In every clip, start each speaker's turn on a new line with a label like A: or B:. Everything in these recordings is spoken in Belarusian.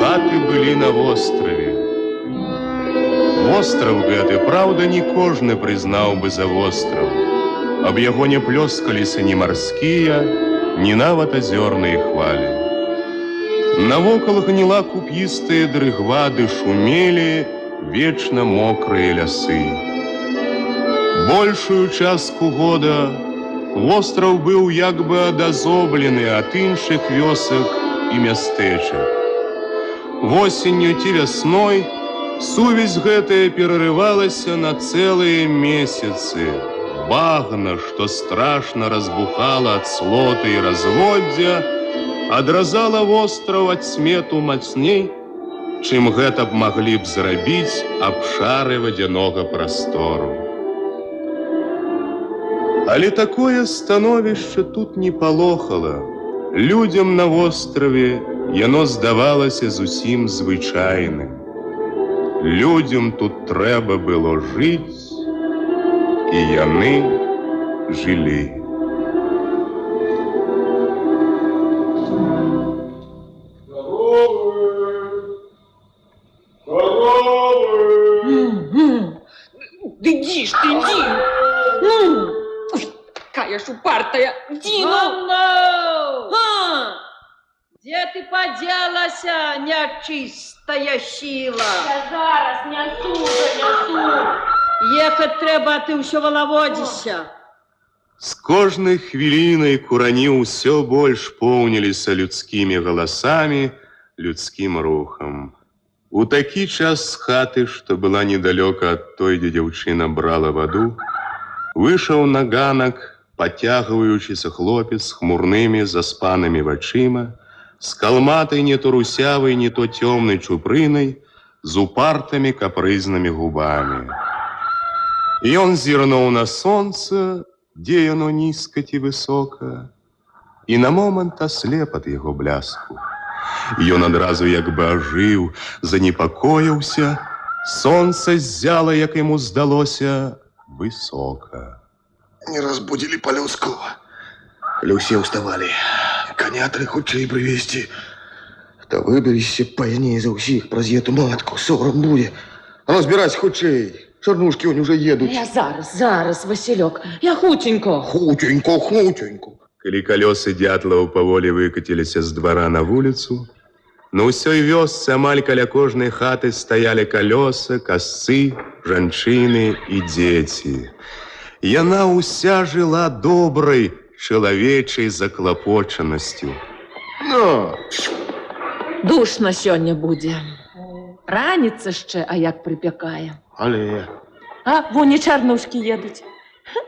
A: Хаты былі на востраве. Востраў гэты, праўда, не кожны прызнаў бы за востраў. Аб яго не плёскаліся ні марскія, ні нават азёрныя хвалі. Навокал гніла куп'істыя дрыгвады, шумелі вечна мокрыя лясы. Большую частку года востраў быў як бы адазоблены ад іншых вёсак і мястэчак. Восенню ці вясной сувязь гэтая перарывалася на цэлыя месяцы. Багна, што страшна разбухала ад слоты і разводдзя, адразала востраў ад смету мацней, чым гэта б маглі б зрабіць абшары вадзянога прастору. Але такое становішча тут не палохала. Людзям на востраве яно здавалася зусім звычайным. Людзям тут трэба было жыць, і яны жылі.
B: Ты иди ж, ты иди! Ну! Какая ж упартая! Иди, ну!
C: Где ты поделась, нечистая сила?
B: Я зараз несу!
C: Ехать трэба, а ты ўсё валаводзішся.
A: З кожнай хвілінай курані ўсё больш поўніліся людскімі галасамі, людскім рухам. У такі час з хаты, што была недалёка ад той, дзе дзяўчына брала ваду, выйшаў на ганак, пацягваючыся хлопец з хмурнымі заспанымі вачыма, з калматай не то русявай, не то цёмнай чупрынай, з упартымі капрызнымі губамі. Ён зірнуў на сонца, дзе яно нізка ці высока, і на момант аслеп ад яго бляску. Ён адразу як бы ажыў, занепакоіўся, сонца ззяла, як яму здалося, высока.
D: Не разбудили Полёскова. Или все уставали. Коня тры хутчэй прывезці. Та выберешься пазней за ўсіх праз эту матку. Сорам будзе. А ну, збірайся хутчэй. Чарнушкі вон уже едуць.
C: Я зараз, Василек. Я хутенько.
D: Хутенько.
A: Калі калёсы дятлаў паволі выкаціліся з двара на вуліцу, на ўсёй вёсцы амаль каля кожнай хаты стаялі калёсы, касцы, жанчыны і дзеці. Яна ўся жыла добрай, чалавечай заклапочанасцю.
D: Ну!
C: Душна сёння будзе. Раніца яшчэ, а як прыпякае.
D: Але...
C: А, вон і чарнушкі едуць.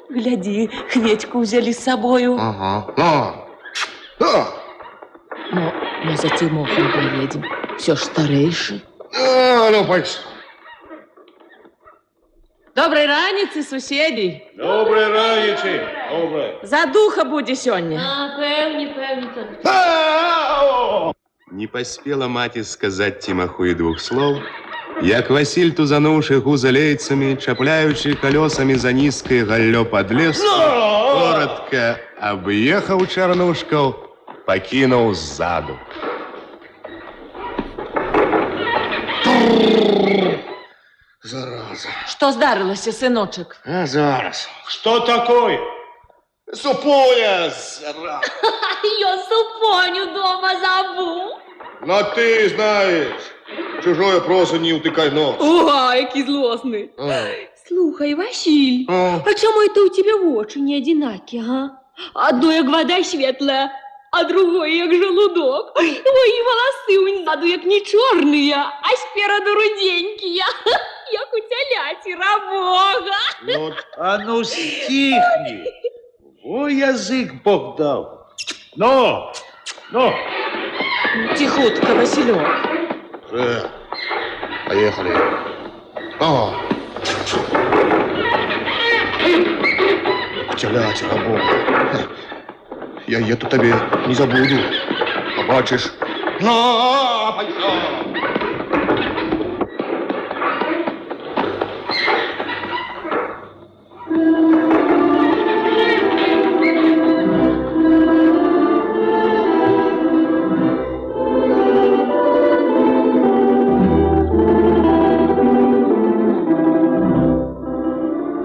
C: Глядзі, Хведьку ўзялі з сабою.
D: Ага.
C: Ну, за Тимохом поедем. Все ж старейший.
D: Ну, пойдь.
C: Доброй раницы, суседи.
D: Доброй раницы. Доброй.
C: За духа будзе сёння.
B: Пэўні.
A: Не паспела маці сказаць Тимаху і двух слоў, як Васіль, тузануўшы гузалейцамі, чапляючы калёсамі за нізкае галлё падлеску, коротка аб'ехаў чарнушкаў, пакінуў ззаду.
D: Зараза.
C: Что здарылася, сыночек?
D: А зараз.
E: Что такое?
D: Супоня, зараза.
B: Я супоню дома забув.
D: Ну, ты знаешь. Чужое просто не утыкай нос.
B: Ой, який злосний. Слухай, Василь, а чому это у тебя очі не одинакі, а? Одно як вода світла, а другое як желудок. Твої волоси унизаду як не чорные, а спереду руденькие, як у теляті рабога.
E: Ну, а ну стихни. Во язык Бог дал. Ну.
C: Тихутка, Василек.
D: Поехали. К теляти рабога. Я эту тебе не забуду. Побачишь. На, пойдем.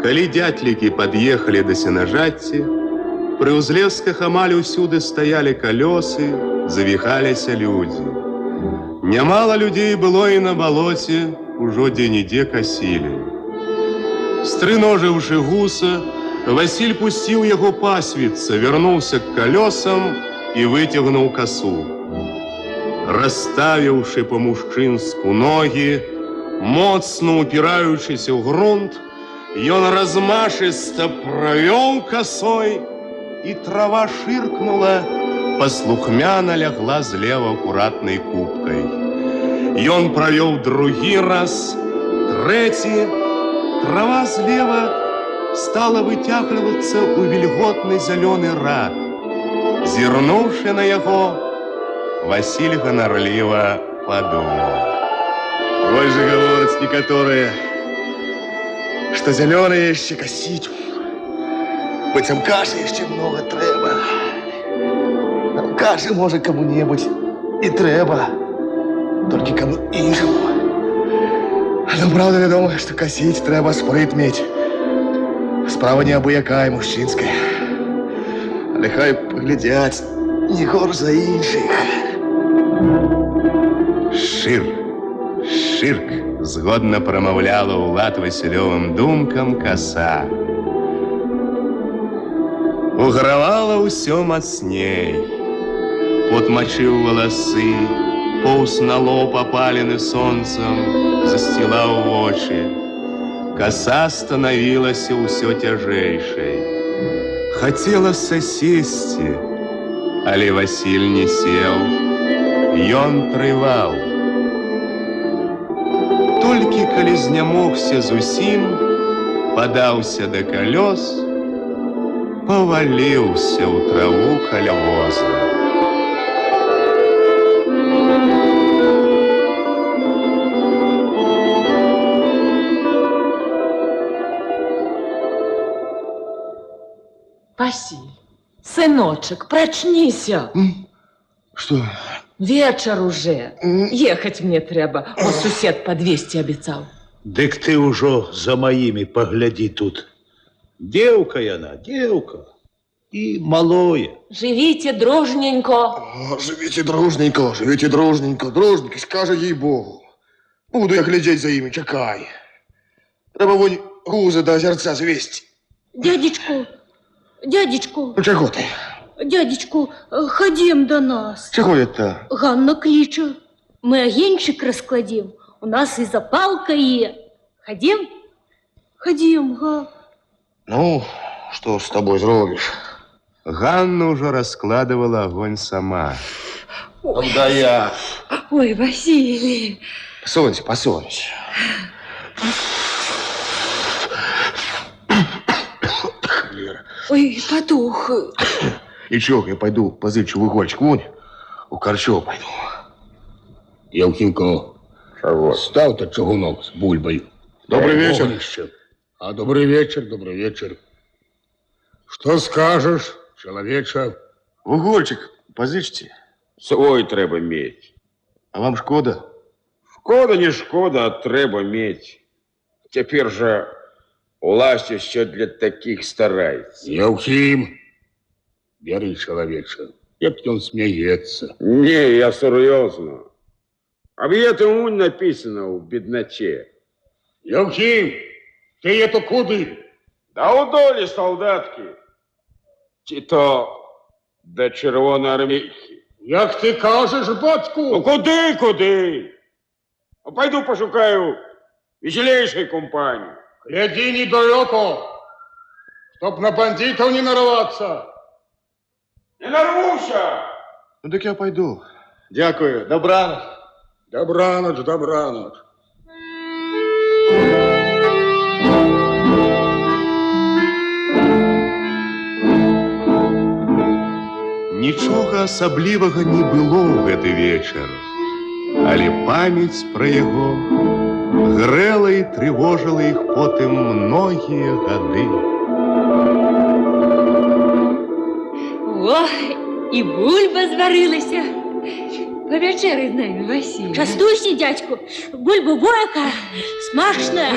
A: Калі дятлікі пад'ехалі да сенажацці, пры ўзлесках амаль усюды стаялі калёсы, завіхаліся людзі. Нямала людзей было і на балоце, ужо дзе-нідзе касілі. Стрыножыўшы гуса, Васіль пусціў яго пасвіцца, вярнуўся к калёсам і выцягнуў касу. Расставіўшы па-мужчынску ногі, моцна упіраючыся ў грунт, ён размашыста правёў касой, і трава шыркнула, паслухмяна лягла злева акуратнай купкай. Ён правёў другі раз, трэці, трава злева стала выцягвацца ў вільготны зялёны рад. Зірнуўшы на яго, Васіль ганарліва падумаў.
D: Вось же гавораць некаторыя, што зялёныя яшчэ касіць. Быццам кашы яшчэ многа трэба. Кашы, можа, каму-небудзь і трэба. Толькі каму іншаму. Але правда вядома, што касіць трэба спрыт мець. Справа не абы-якая мужчынская. Але хай паглядзяць не горш за іншых.
A: Шырк, згодна прамаўляла ў лад Васілёвым думкам каса. Угравала ўсё мацней. Пот мачыў валасы, поўз на лоб апалены сонцам, засцілаў вочы. Каса станавілася ўсё цяжэйшай. Хацелася сесці, але Васіль не сеў. Ён трываў. Толькі калі знямогся зусім, падаўся да калёс, паваліўся ў траву каля воза.
C: Василь, сыночек, прочнися.
D: Что?
C: Вечер уже. Ехать мне трэба. О, сусед по 200 обещал.
E: Дык ты ўжо за маімі паглядзі тут. Дзеўка яна, дзеўка. І малое.
C: Живите дружненько.
D: Живите дружненько, живите дружненько. Дружненько, скажи ей-богу. Буду я глядеть за ими, чакай. Треба вон гузы до озерца звести.
B: Дядечку,
D: Ну, чего ты?
B: дядечку, ходім до нас.
D: Чего это?
B: Ганна кличе. Мы агенчик раскладем. У нас и запалка є. Ходім? Ходім, га.
D: Ну, что с тобой зробишь?
A: Ганна ўжо раскладывала огонь сама.
D: Да я.
B: Ой, Василий.
D: Посунься, посунься.
B: Ой, потух.
D: Ничего, я пойду позычу в угольчик. Вон, у Корчова пойду.
F: Явкінко, ставте чугунок з бульбою.
D: Добрый вечер.
F: Вогнище. А добрый вечер, добрый вечер. Что скажешь, человече?
D: В угольчик позычьте.
G: Свой треба мець.
D: А вам шкода?
G: Шкода не шкода, а треба мець. Цяпер жа уласць яшчэ для такіх стараецца.
F: Явхим, бери, человече. Як он смеется.
G: Не, я сур'ёзна. Аб'єте унь написано ў бедначе.
F: Явхим, ты это куды?
G: Да у долі солдатки. Ці то до червоноармійки.
F: Як ти кажеш, батьку?
G: Ну куди? А пойду пошукаю веселейшей компании.
F: Гляди недалеко, чтоб на бандитов не нарваться.
G: Не нарвуся!
D: Ну так я пойду. Дякую. Добраніч.
F: Добраніч, добраніч.
A: Нічога асаблівага не было ў гэты вечар, але памяць пра яго грэла і трывожыла іх потым многія гады.
B: О, і бульба зварылася. Павячэрай з намі, Васіль.
C: Частуйся, дядьку. Бульба бурaka. Смачная.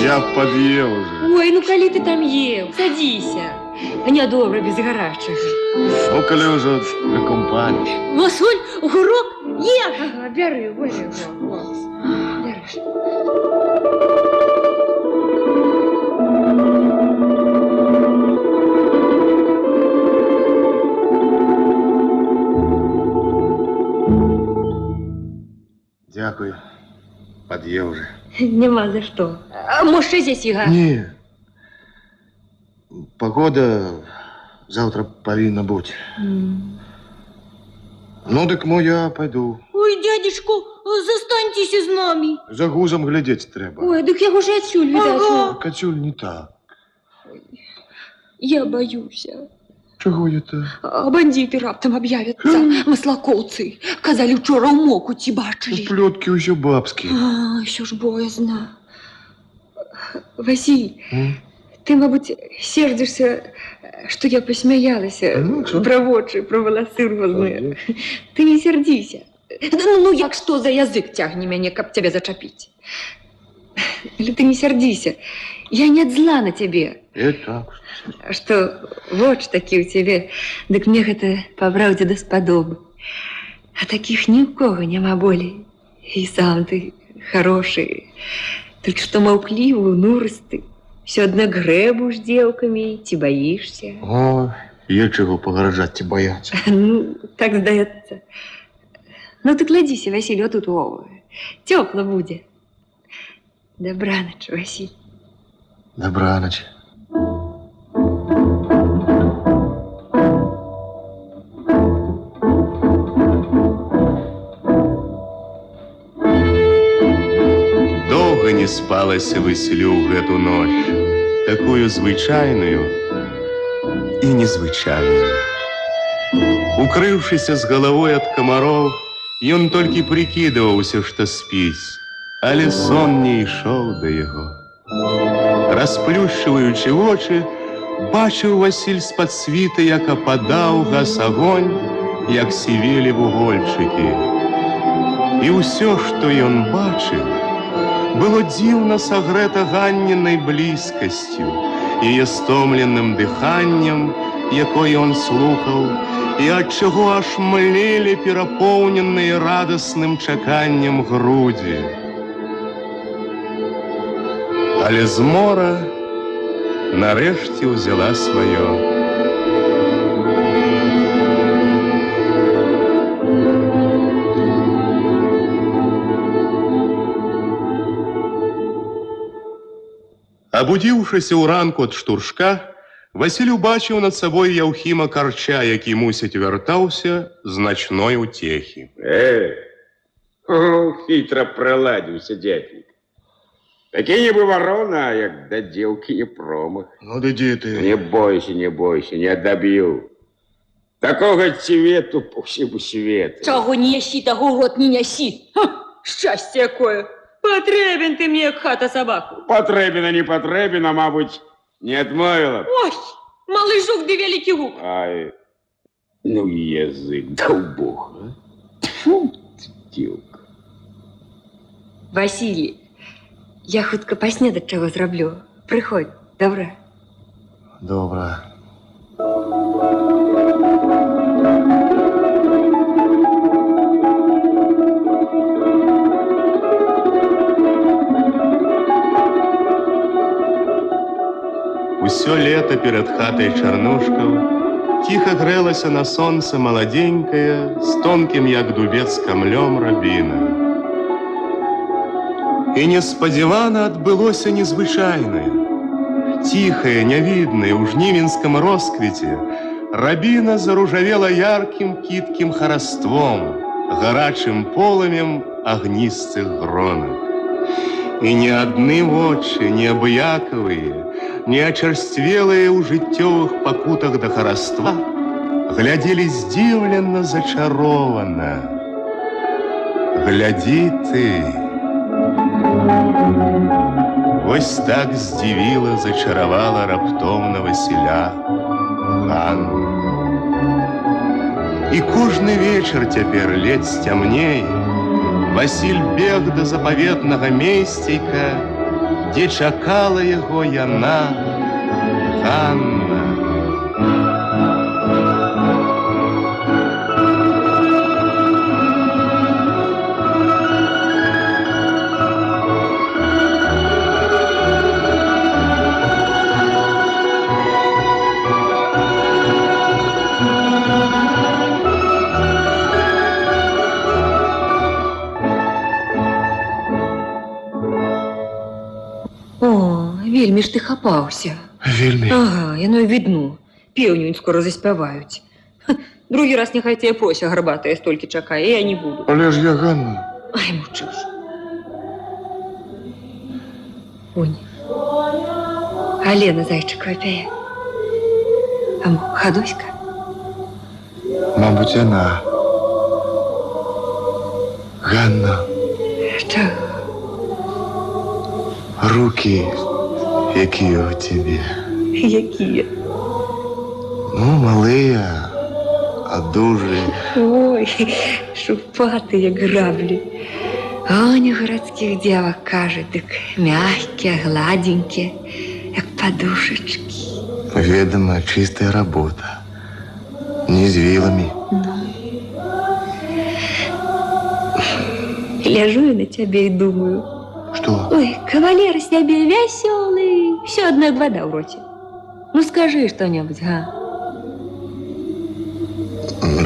D: Я пад'еў уже.
B: Ой, ну калі ты там ел, садися. Нядобра без гарачага.
D: Ну, калі ўжо на компанію.
C: Васуль, гурок, ешь.
B: Ага, бяры, бяры. Бярыш.
D: Дякую. Пад'еў уже.
B: Нема за што. А може, ще здесь іга?
D: Не. Погода завтра павінна бути. Ну, дык мо я пойду.
C: Ой, дядечку, застаньтесь з нами.
D: За гузом глядзець трэба.
B: Ой, дык яго ж адсюль відаць.
C: Ага.
D: Кацюль не так.
B: Я боюся.
D: Чого я так?
B: А бандиты раптом об'явяться. Маслакоўцы. Казалі, вчора ў Мокуці бачили.
D: Плёткі ўсё бабскія.
B: А, що ж боязно. Василь, ты, мабуть, сердишься, что я посмеялася
D: Ну, что?
B: про вочы, про волосы розные. Ты не сердися. Ну, як что за язык тягне мяне, каб тебя зачапить? Или ты не сердися. Я не от зла на тебе.
D: Я так.
B: Что вочы такие у тебе, дык мне гэта па праўдзе даспадобы. А таких ни у кого няма болей. И сам ты хороший. Только что маўклівы, нурысты. Все одно грэбу з дзеўкамі, ці боишься?
D: О, є чого погрожати, ці бояться.
B: Ну, так здаецца. Ну, ты кладзіся, Василь, отут у Тёпла будзе. Добраноч, Василь.
D: Добраноч.
A: Доўга не спалася Васілю ў гэту ноч, такую звычайную і незвычайную. Укрыўшыся з галавой ад камароў, ён толькі прыкідваўся, што спіць, але сон не ішоў да яго. Расплюшчваючы вочы, бачыў Васіль з-пад світа, як ападаў, гас агонь, як сівелі вугольчыкі. І ўсё, што ён бачыў, было дзіўна сагрэта Ганнінай блізкасцю, яе стомленым дыханнем, якое ён слухаў, і ад чаго аж млелі перапоўненыя радасным чаканнем грудзі. Але змора нарэшце ўзяла сваё. Абудзіўшыся ўранку ад штуршка, Васіль убачыў над сабой Яўхіма Карча, які, мусіць, вяртаўся з начной уцехі.
G: Хитро проладился дядьник. Таки не бы ворона, як до девки не промах.
D: Ну, да де ти?
G: Не бойся, не отобью. Такого цвету по всему свету.
C: Чого не ясі, того в рот не нясі.
B: Щастя якое. Потребен ты мне, як хата собаку.
G: Потребина, не потребина, мабуть, не отмоила.
B: Ой, малый жук да великий гук.
G: Ай, ну и язык, дал Бог, а? Тьфу, девка.
B: Василий, я хутка паснедак чаго зраблю. Прыходь, добра?
D: Добра.
A: Усё лето перад хатай чарнушкаў ціха грэлася на сонца маладзенькая, з тонкім, як дубец, камлём рабіна. І неспадзявана адбылося незвычайнае. Ціхая, нявідная, у жнівенскім росквіце, рабіна заружавела яркім кіткім хараством, гарачым полымем агністых гронак. І ні адны вочы, неабыякавыя, не ачарствелыя ў жыццёвых пакутах да хараства, глядели здивленно, зачаровано. Гляди ты. Вось так здивила, зачаровала раптомна Васіля Ганну. І кожны вечар цяпер ледь сцямнее, Васіль бег да запаветнага месцейка, дзе чакала яго яна, Ганна.
B: Вельмі ж ты хапаўся.
D: Вельмі.
B: Ага, яно відно. Пеўню скоро заспяваюць. Другі раз няхай тебе прося гарбатая столькі чакае, я не буду.
D: Але ж я Ганна.
B: Ай, мовчи ж. Онь. Алена Зайчикова пяе. А Хадоська?
D: Мабуть, вона. Ганна.
B: Чого?
D: Руки, які у тебе.
B: Які?
D: Ну, малые, а дуже.
B: Ой, шупаты, як граблі. Аня городских девок кажет, так мягкие, гладенькие, как подушечки.
D: Ведомо, чистая работа. Не с вилами.
B: Ляжу я на тебя и думаю.
D: Что?
B: Ой, кавалер с тебе веселый, все одна вода в роте. Ну скажи что-нибудь, га?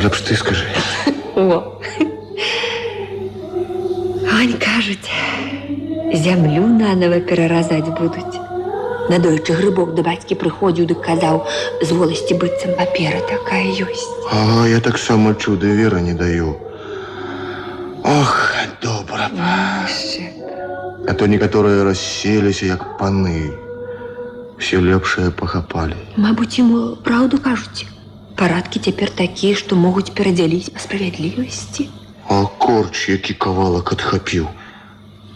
D: Лепш ты скажи.
B: О. Ань кажуть, землю наново переразать будуть. Надоючи грибок до батьки приходив, да казав, з волості битцем папера такая есть.
D: Ага, я так само чудо веры не даю. Ох, добра. А то некоторые расселись, як паны. Все лепшее похапали.
B: Мабуть, йому правду кажуть. Парадки тепер такі, що можуть переділити по справедливості.
D: А корч, який кавалок отхапил.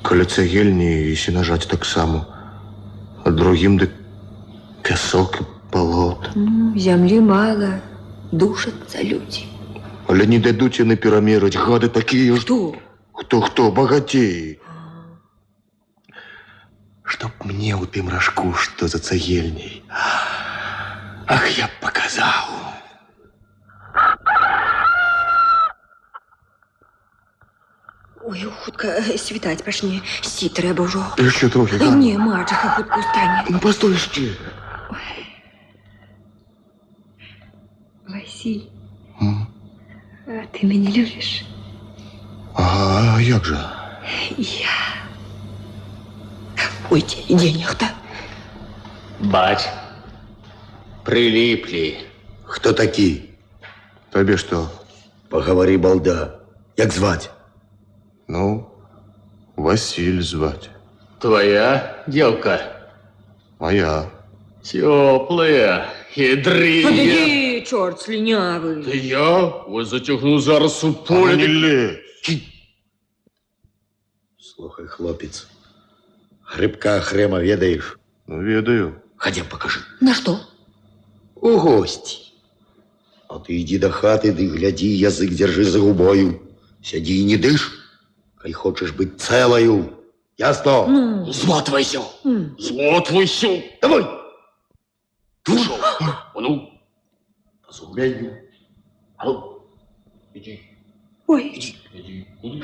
D: Коли цегельні і сінажать так само. А другим дик песок і болото.
B: Землі мало, душаться люди.
D: Але не дадуть вони перемірить, гады такие.
B: Хто?
D: Кто, богатеи. Чтоб мне у тым рожку, что за цегельней. Ах, я б показал.
B: Ой, хутка світаць пачне. Сі трэба ўжо.
D: Еще трохи, да?
B: Не, мачаха хутка устане.
D: Ну, постой, ще.
B: Василь, а ты меня любишь?
D: А як же?
B: Я. Ой, денег-то.
E: Бач, прилипли.
H: Хто такі?
D: Тобі что?
H: Поговори, балда. Як звать?
D: Ну, Василь звать.
E: Твоя девка
D: Моя.
E: теплая, хитрая.
B: Подойди, черт слюнявый.
E: Да я вас затягну зараз у поле.
D: Не лезь.
H: Слухай, хлопець. Грибка Хрема ведаєш?
D: Ну, ведаю.
H: Ходім, покажи.
B: На что?
H: У гості. А ти йди до хати, ды гляди, язик держи за губою. Сяди і не диш, кай хочеш бути целою. Ясно?
B: Ну.
E: Змотвайся. Змотвайся.
H: Давай.
E: Душу. А ну, по зумлению. А ну, иди,
B: Ой,
E: иди.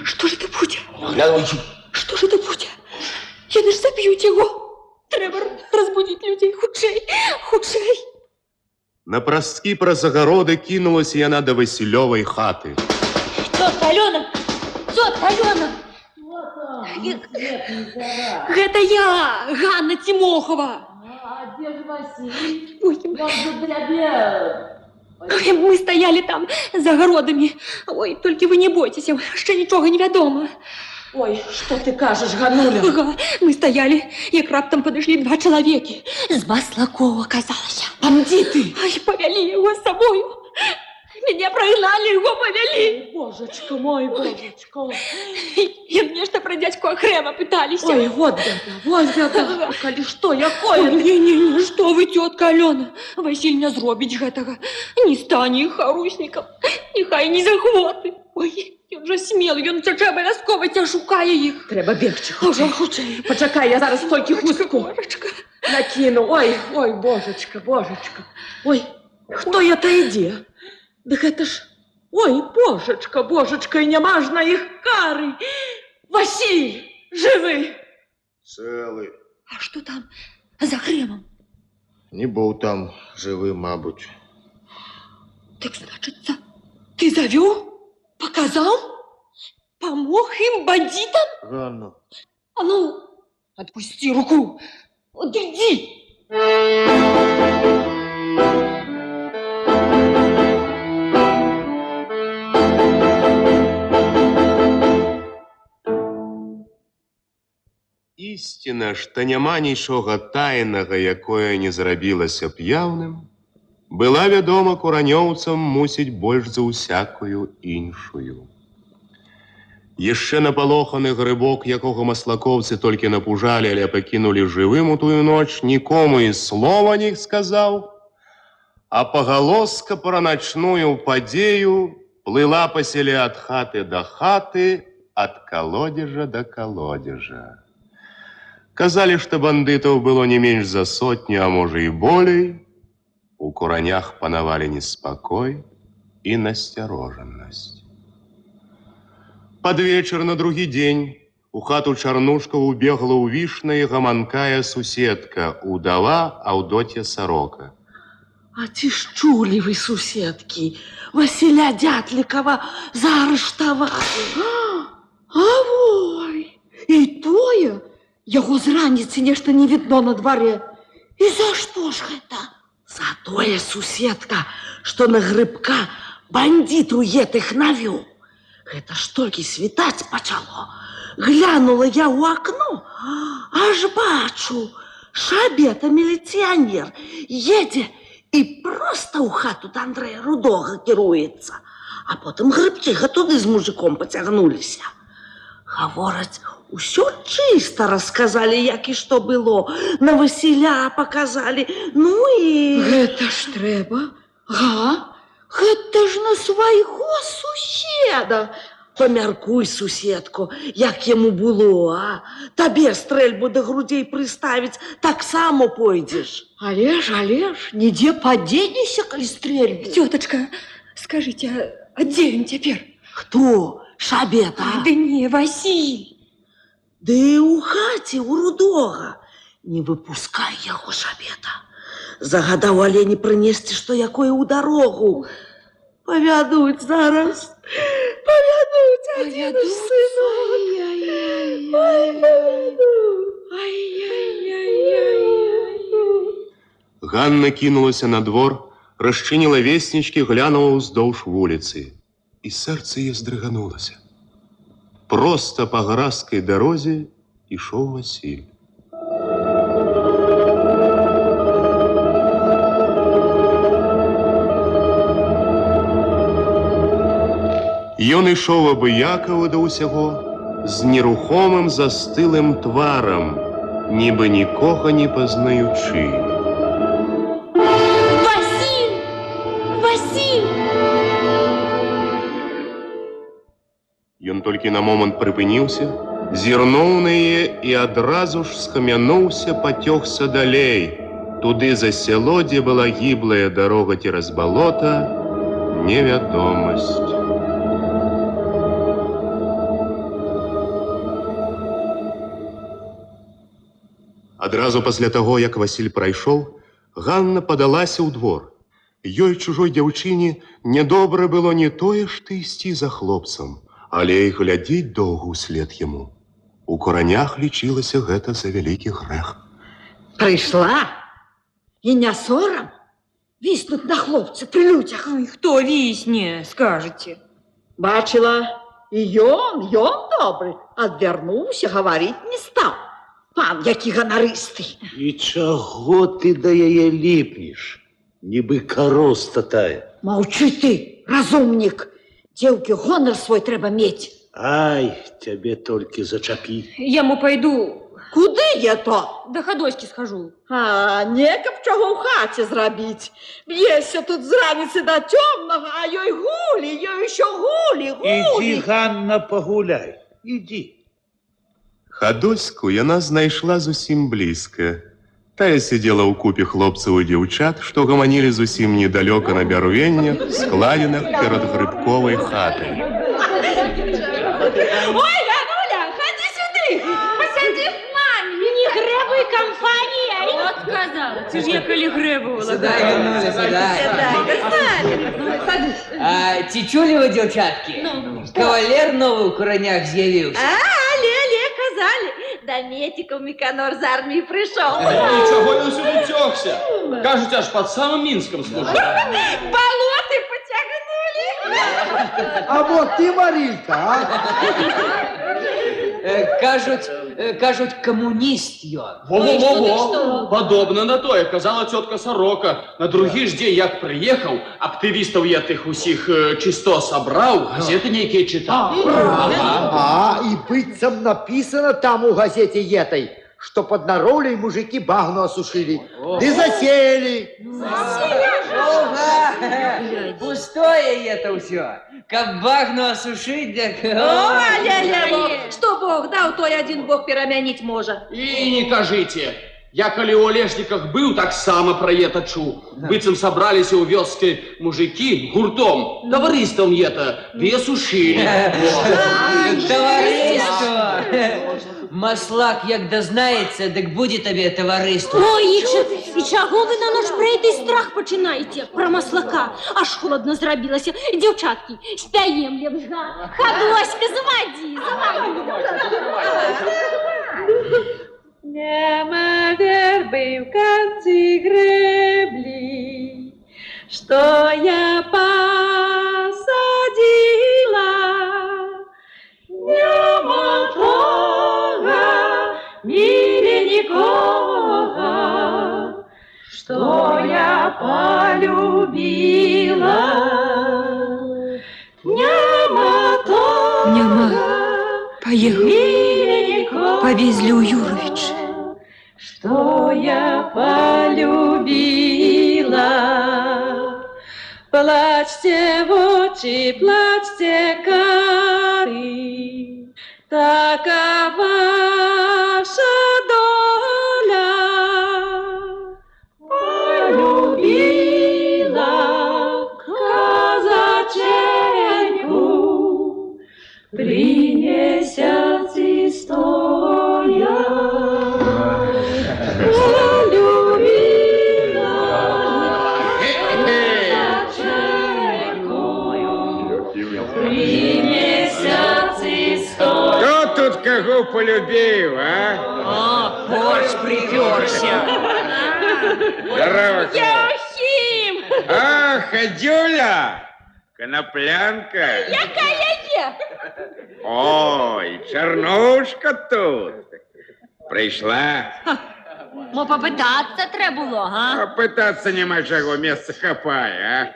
B: что же это будет?
E: Оглядывайся.
B: Что же это будет? Яны ж заб'ють його. Треба разбудить людей. Хутчэй, хутчэй.
A: На прасткі праз агароды кінулася яна да Васілёвай хаты.
B: Тётка Алена! Тётка Алена! Гэта я, Ганна Тимохова.
C: А где же Василий?
B: Ой,
C: Он задрябел.
B: ой, мы стояли там за огородами. Ой, только вы не бойтесь, ще нічого не вядома.
C: Ой, что ты кажешь, Гануля?
B: Ага, мы стояли, як раптом подошли два чоловіки. З Маслакова, казалося.
C: Бандиты!
B: Ай, повели його з собою. Меня прогнали, его повели.
C: Божечка мой, божечка.
B: И мне что про дядьку Ахрема пытались.
C: Ой, вот беда. Коли что, якое?
B: Не, что вы, тетка Алена. Василь не зробить гэтага. Не стане харусником. Нехай не захвоты. Ой, ён же смел, ён чачэ абавязкова ця шукае іх.
C: Треба бегче.
B: Уже хутчэй.
C: Почакай, я зараз толькі хустку
B: Божечка.
C: накину. Ой, божечка. Ой, хто это ідзе? Дык это ж... Ой, божечка, і няма ж на іх кары. Василь, жывы.
D: Цэлы.
B: А что там за Ахремом?
D: Не быў там жывы, мабуть.
B: Так значится, ты завёў? Показал? Помог им, бандитам?
D: Ганна.
B: А ну, отпусти руку. Вот иди.
A: Істина, што няма нічога тайнага, якое не зрабілася б яўным, была вядома куранёўцам, мусіць, больш за ўсякую іншую. Яшчэ напалоханы грыбок, якога маслакоўцы толькі напужалі, але пакінулі жывым у тую ноч, нікому і слова не сказаў, а пагалоска пра начную падзею плыла па селе ад хаты да хаты, ад калодзежа да калодзежа. Казалі, што бандытаў было не менш за 100, а можа і болей. У куранях панавалі неспакой і насцярожанасць. Пад вечар на другі дзень у хату Чарнушка убегла ўвішная гаманкая суседка, удава Аўдот'я Сарока.
C: А ці ж чулі вы, суседкі? Васіля Дятлікава заарыштавалі.
B: Авой, і тое, яго з раніцы нешта не відно на дварэ. І за што ж гэта?
C: За тое, суседка, што на грыбка бандіту етых навёў. Гэта ж толькі світаць пачало. Глянула я ў акно, аж бачу, Шабета міліцыянер едзе і проста ў хату да Андрэя Рудога кіруецца. А потым грыбкі туды з мужиком пацягнуліся. Гавораць, усё чыста расказалі, як і што было. На Васіля паказалі. Ну і...
B: Гэта ж трэба. Га? Гэта ж на свайго суседа.
C: Памяркуй, суседку, як яму было, а? Табе стрэльбу да грудзей прыставіць, таксама пойдзеш.
B: Але ж, нідзе падзенешся, калі стрэльбу. Тётачка, скажите, а дзе ён цяпер?
C: Хто? Шабета?
B: Да не, Васіль.
C: Ды ў хаце, у Рудога. Не выпускай яго, Шабета. Загадаў Алені прынесці што якое ў дарогу. Павядуць зараз. Павядуць адзін сынок. Ай,
A: Ганна кінулася на двор, расчыніла веснічкі, глянула ўздоўж вуліцы. І сэрца яе здрыганулася. Проста па гаразкай дарозе ішоў Васіль. Ён ішоў абыякава да ўсяго, з нерухомым застылым тварам, нібы нікога не пазнаючы.
B: Васіль! Васіль!
A: Ён толькі на момант прыпыніўся, зірнуў на яе і адразу ж схамянуўся, пацёгся далей, туды за сяло, дзе была гіблая дарога цераз балота, невядомасць. Адразу пасля таго, як Васіль прайшоў, Ганна падалася ў двор. Ёй, чужой дзяўчыне, нядобра было не тое, што ісці за хлопцам, але і глядзець доўга ўслед яму. У куранях лічылася гэта за вялікі грэх.
C: Прыйшла? І не сорам? Віснуць на хлопцы пры людзях.
B: Ой, хто вісне, скажете?
C: Бачила, і ён добры. Адвярнуўся, гаварыць не стаў. Пан, які ганарысты.
E: І чаго ты да яе ліпнеш? Нібы кароста тая.
C: Молчи ты, разумник. Девке гонор свой треба мець.
E: Ай, тебе только зачапи.
B: Я мо пойду
C: Куды я то?
B: до ходочки схожу.
C: А, некаб чого в хаце зрабіць. Б'ешся тут з раніцы до темного, а ёй гулі, ёй еще гулі.
E: Иди, Ганна, погуляй. Иди.
A: Хадоську яна знайшла зусім блізка. Тая сидела ў купе хлопцаў і дзяўчат, што гаманілі зусім недалёка на бярвеннях, складзеных перад грыбковай хатай.
B: Ой, Гануля, ходи сюды, посади в маме. Не гребуй компанией. Вот сказала, ты ж я коли гребувала.
I: Сідай, Гануля, сідай. Ці чулі ви, дівчатки? Кавалер новий у коронях з'явився.
C: Але казали, до метиков Миканор з армії прийшов.
J: Нічого він сюди втекся. Кажуть, аж під самим Мінськом служив.
C: Болоти потягнули.
K: А вот ты, Марилька, а?
I: Кажуть, комуніст ён.
J: Во-во-во, подобно на то, як казала тітка Сорока. На другий ж день, як приїхав, активістів я тих усіх чисто собрав, газети ніякі читав.
K: И быццам написано там у газете этой, что под Наровлей мужики багну осушили. Да засели.
I: Пустое это все. Каб багну осушить, так...
C: Что Бог дал, то и один Бог перемянить может.
J: І не кажите, я коли у Олешниках был, так само про это чу. Быцем собрались у вёски мужики гуртом, товариством это, да осушили.
I: Товариство! Маслак, як дознається, так буде тобі товариство.
B: Ой, і чого ви на наш прийти страх починаєте про маслака? Аж холодно зробилося. Дівчатки, спяєм лепга. Ходоська, заводи.
C: Нема вербы в конце гребли, что я посадила. Нема Бога, в мире никого, что я полюбила. Нема Бога,
B: Поїхали. Повезли у Юровича.
C: Что я полюбила. Плачьте в очи, плачьте, кары, такова ваша доля. Полюбила казаченьку 3 месяці стоя.
G: Кто тут кого полюбил, а?
B: А, борщ приперся.
G: Здорово.
B: Яхим!
G: А, Ходюля! Коноплянка!
B: Какая я?
G: Ой, Чернушка тут! Прийшла?
B: Мо попитатися треба було, га?
G: А питатися нема чого, місце хапає, а?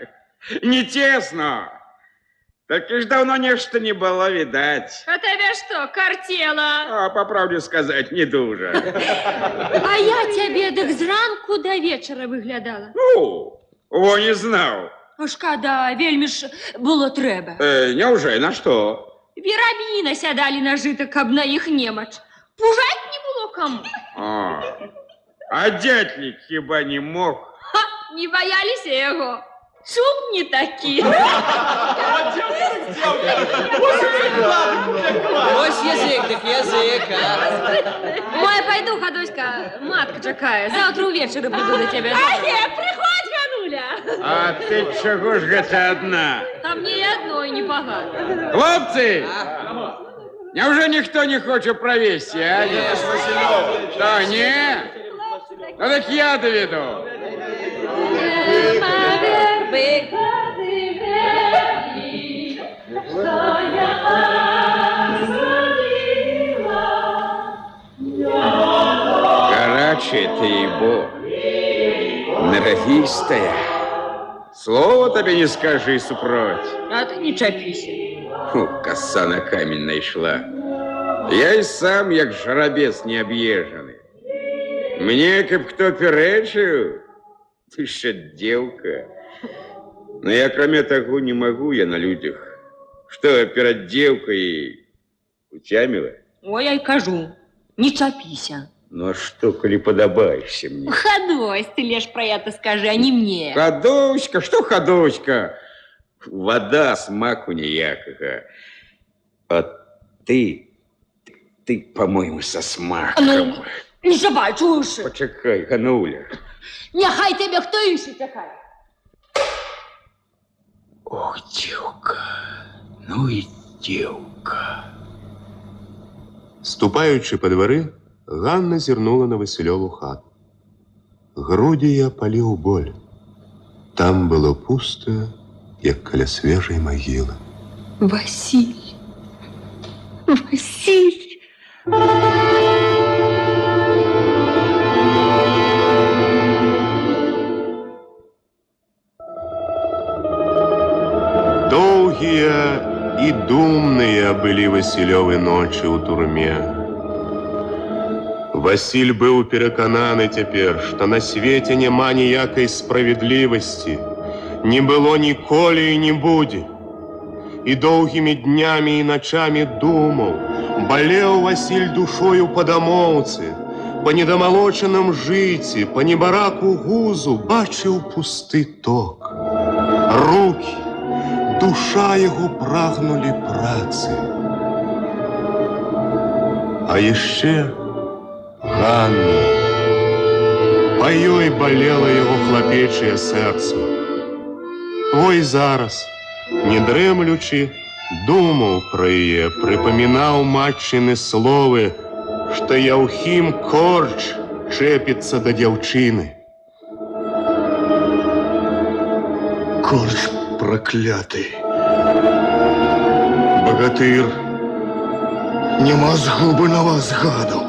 G: Не тесно. Так и ж давно нечто не было видать.
B: А тебе что, картела?
G: А, по правде сказать, не дуже.
B: А я тебе так зранку до вечора виглядала.
G: Ну, о, не знал.
B: Шкода, вельми ж було треба.
G: Неужели, на что?
B: Вірабіна сядали на житок, каб на їх немач. Пужать не було кому.
G: А дятлик хіба не мог?
B: Ха, не боялися його. Шуб не такі.
I: Ось язик, так язик, а?
B: Ой, пойду, Ходоська, матка чекає. Завтра увечері приду до тебе.
C: Приходь, Гануля!
G: А ти чого ж гэта одна?
B: Там ні одної не погано.
G: Хлопцы! Неужели никто не хочет провести, а? Что, не? Ну так я доведу. Горячая ты, ебо, норовистая, с Слова тебе не скажи, супроть.
B: А ты не чапися.
G: Фу, коса на камень найшла. Я и сам, як жаробец необъезженный. Мне, каб кто перечил, ты ще девка. Но я, кроме того, не могу я на людях. Что, перед девкой утямила?
B: Ой, я й кажу, не чапися.
G: Ну, а что, коли подобаешься мне?
B: Ходось, ты лишь про это скажи, а не мне.
G: Ходочка, что ходочка? Вода смаку ніякого. А ты, по-моему, со смаком.
B: Ну, не жабай, чуєш?
G: Почекай, Гануля.
B: Нехай тебе хто інший чекає.
G: Ох, девка, ну и девка.
A: Ступаючи по двори, Ганна зірнула на Васильову хату. Груді я паліў боль. Там было пусто, як каля свежай магілы.
B: Василь. Василь.
A: Доўгія і думныя былі Васілёвы ночы ў турме. Васіль быў перакананы цяпер, што на свеце няма ніякай справядлівасці, не было ніколі і не будзе. І доўгімі днямі і начамі думаў, балеў Васіль душою па дамоўцы, па недамалочаным жыце, па небараку гузу бачыў пусты ток. Рукі, душа яго прагнулі працы. А яшчэ Ганна. Па ёй балела яго хлапечае сэрца. Ой, зараз, не дрэмлючы, думаў пра яе, прыпамінаў матчыны словы, што Яўхім Корч чэпіцца да дзяўчыны.
D: Корч прокляты. Богатыр, нема згуби на вас гадаў.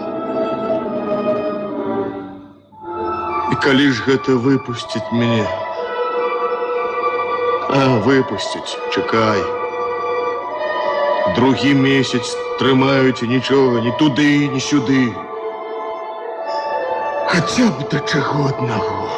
D: І калі ж гэта выпусціць мяне? А, выпусціць, чакай. Другі месяц трымаюць і нічога, ні туды, ні сюды. Хаця б да чаго аднаго.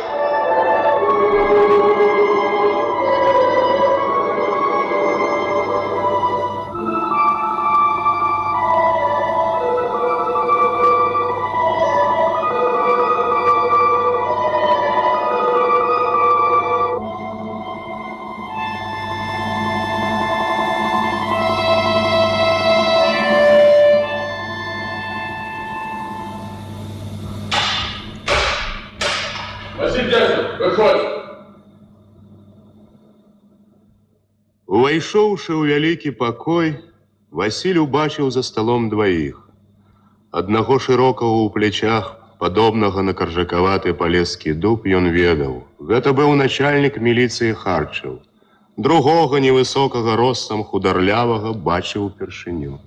J: Василь Дядзька, выходь.
A: Увайшоўшы ў вялікі пакой, Васіль убачыў за сталом дваіх. Аднаго шырокага ў плечах, падобнага на каржакаваты палескі дуб, ён ведаў. Гэта быў начальнік міліцыі Харчаў. Другога, невысокага ростам хударлявага, бачыў упершыню.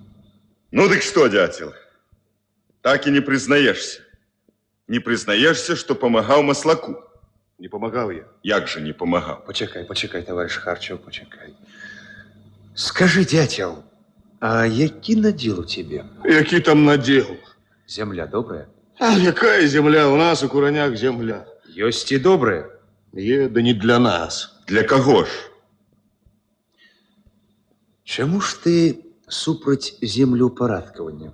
L: Ну дык што, дятел, так і не прызнаешся? Не прызнаешься, что помогал Маслаку?
A: Не помогал я.
L: Як же не помогал?
M: Почекай, товарищ Харчев, почекай. Скажи, дятел, а які надел у тебе?
A: Які там надел?
M: Земля добрая?
A: А якая земля? У нас у Куранях земля.
M: Ёсць і добрая?
A: Да не для нас.
L: Для кого ж?
M: Чаму ж ты супраць землеўпарадкавання?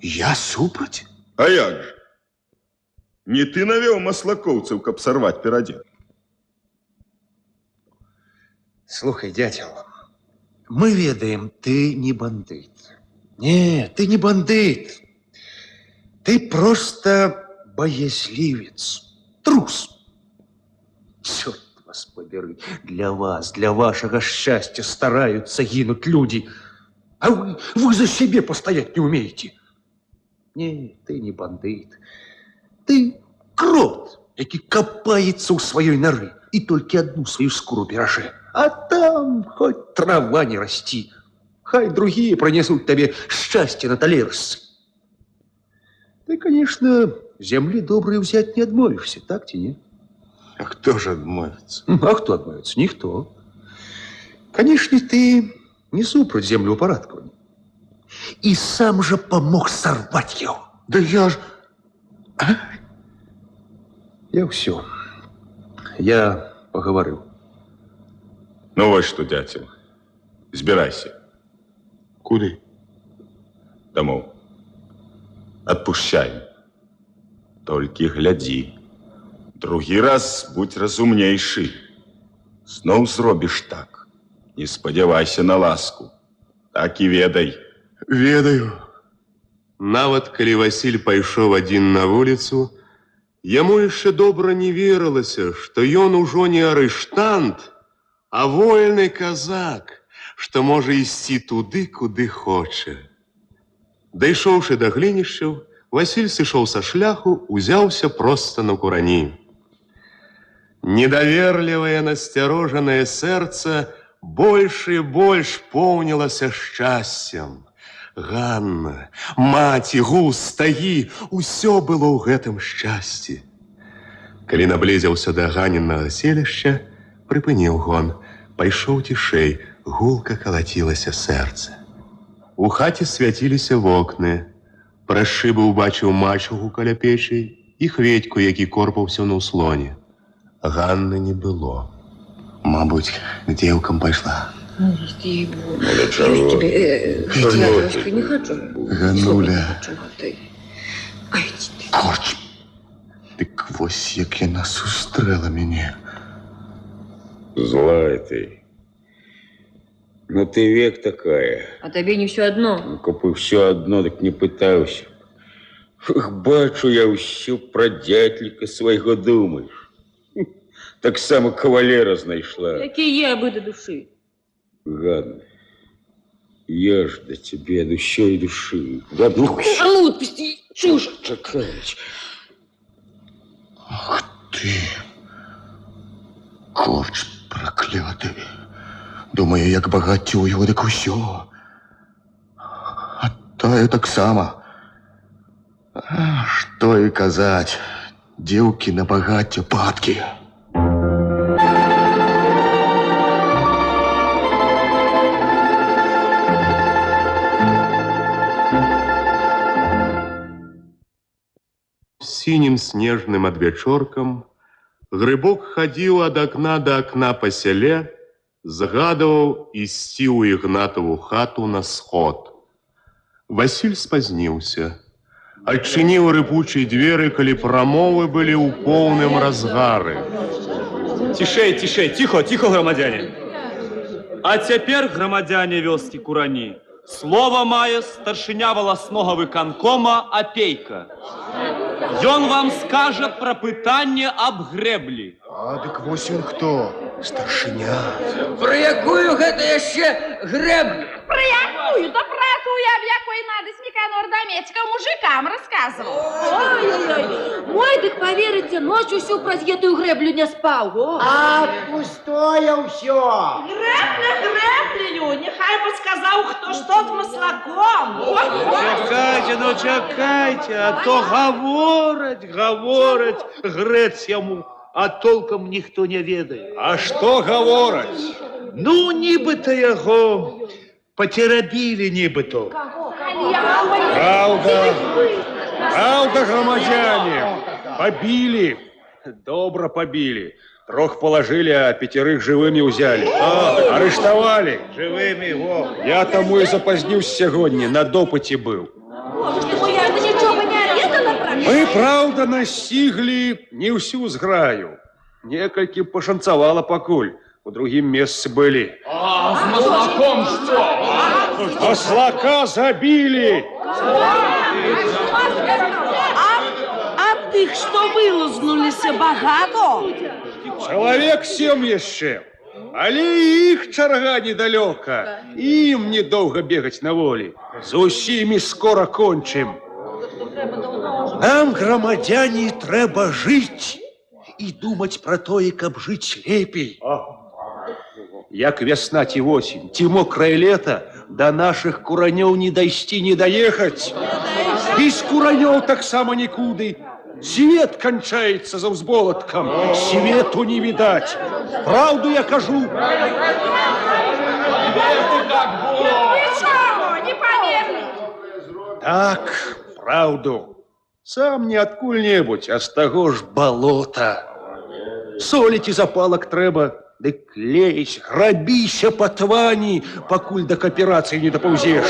A: Я супраць?
L: А як же? Не ты навел маслакоўцаў, каб сорвать перадел?
M: Слухай, дятел, мы ведаем, ты не бандит. Не, ты не бандит. Ты просто боязливец, трус. Черт вас побери, для вас, для вашего счастья стараются гинуть люди, а вы за себе постоять не умеете. Не, ты не бандит. Ты крот, які копается у своей норы и только одну свою скуру бераже. А там хоть трава не расти. Хай другие пронесут тебе счастье на талерс. Ты, конечно, земли добрые взять не отмовишься, так тебе?
D: А кто же отмоется?
M: А кто отмоется? Никто. Конечно, ты не супрать землеупорядкования. И сам же помог сорвать его.
D: Да я ж...
M: Я все. Я поговорил.
L: Ну вот что, дятел, збирайся.
D: Куды?
L: Домой. Отпущай. Только гляди. Другі раз будь разумнейший. Знов зробиш так. Не сподівайся на ласку. Так і ведай.
A: Ведаю. Нават калі Васіль пайшоў адзін на вуліцу, яму яшчэ добра не верылася, што ён ужо не арыштант, а вольны казак, што можа ісці туды, куды хоча. Дайшоўшы да глінішчаў, Васіль сышоў са шляху, узяўся проста на курані. Недаверлівае насцярожанае сэрца больш і больш поўнілася шчасцем. Ганна, маці, гус, стагі, усё было ў гэтым шчасці. Калі наблізіўся да ганінага селішча, прыпыніў гон, пайшоў цішэй, гулка калацілася сэрца. У хаце свяціліся вокны. Праз шыбы ўбачыў мачуху каля печы і Хведьку, які корпаўся на ўслоне. Ганны не было.
D: Мабуть, к девкам пошла.
B: Ей-богу.
L: для чего?
B: Я тебе, дядюшка, не хочу.
D: Гануля.
B: Ай, ты.
D: Корч. Дык вось як яна сустрэла мяне.
G: Злая ты. Ну ты век такая.
B: А тебе не все одно.
G: Ну, каб і все одно, так не пытаўся. Ах, бачу я ўсё пра дятліка свайго думаеш. Так само кавалера знайшла.
B: Какие я бы до души.
G: Ганна, я ж до тебе от усей души. Да, ну,
B: А ну, отпусти, чушь.
G: Чакач.
D: Ах ты, корч проклятый. Думаю, як багаццё його, так усё. А тая таксама. Што і казаць, дзеўкі на багацце падкія.
A: Сінім снежным адвячоркам Грыбок хадзіў ад акна да акна па сяле, загадываў ісці ў Ігнатаву хату на сход. Васіль спазніўся. Адчыніў рыпучай дзверы, калі прамовы былі ў поўным разгары.
N: Цішэй, цішэй, тихо, тихо, громадяне. А цяпер, громадяне вёскі Курані, слова мае старшыня валаснога выканкома Апейка. Ён вам скажа пра пытанне аб грэблі.
D: А, дык вось ён хто? Старшыня.
I: Про якую гэта яшчэ грэблю?
O: Про якую? Да про ту я в якой надо с Никанор Домечка мужикам рассказывал.
B: Ой-ой-ой, мой дык поверите, ночью всю праз эту греблю не спал.
K: А пустое ўсё.
O: Грэблю, нехай бы сказал, кто что с маслаком.
E: Чакайте, ну чакайте, а то гавораць, грэц яму, а толком ніхто не ведае.
M: А што гавораць?
E: Ну, нібыта яго пацерабілі, нібыто.
M: Правда, громадяне, побили, добро побили. 3 положили, а 5 живыми взяли. Арыштовали.
E: Живыми, во.
M: Я тому и запозднился сегодня, на допыте был.
B: Боже ты мой, это ничего не арестано, правда?
M: Мы, правда, настигли не всю зграю. Некалькі пошанцевало покуль, у другим месте были.
J: А с маслаком что?
M: Маслака забили.
C: А тых, што вылазнуліся багато?
M: Человек 7 яшчэ. Але і іх чарга недалёка. Ім недоўга бегаць на волі. З усімі скора кончым.
E: Нам, громадяне, трэба жыць і думаць пра тое, каб жыць лепей.
M: Як вясна ці осень, ці мокрае лета, до наших куранёў не дайсці, не даехаць. Без куранёў таксама нікуды. Свет кончается за взболотком, свету не видать. Правду я кажу.
O: Не поверили.
M: Так, правду. Сам не откуль-небудь, а з таго ж болота. Солить і запалок трэба, дык лезь, грабіся па твані, пакуль да кааперацыі не дапаўзеш.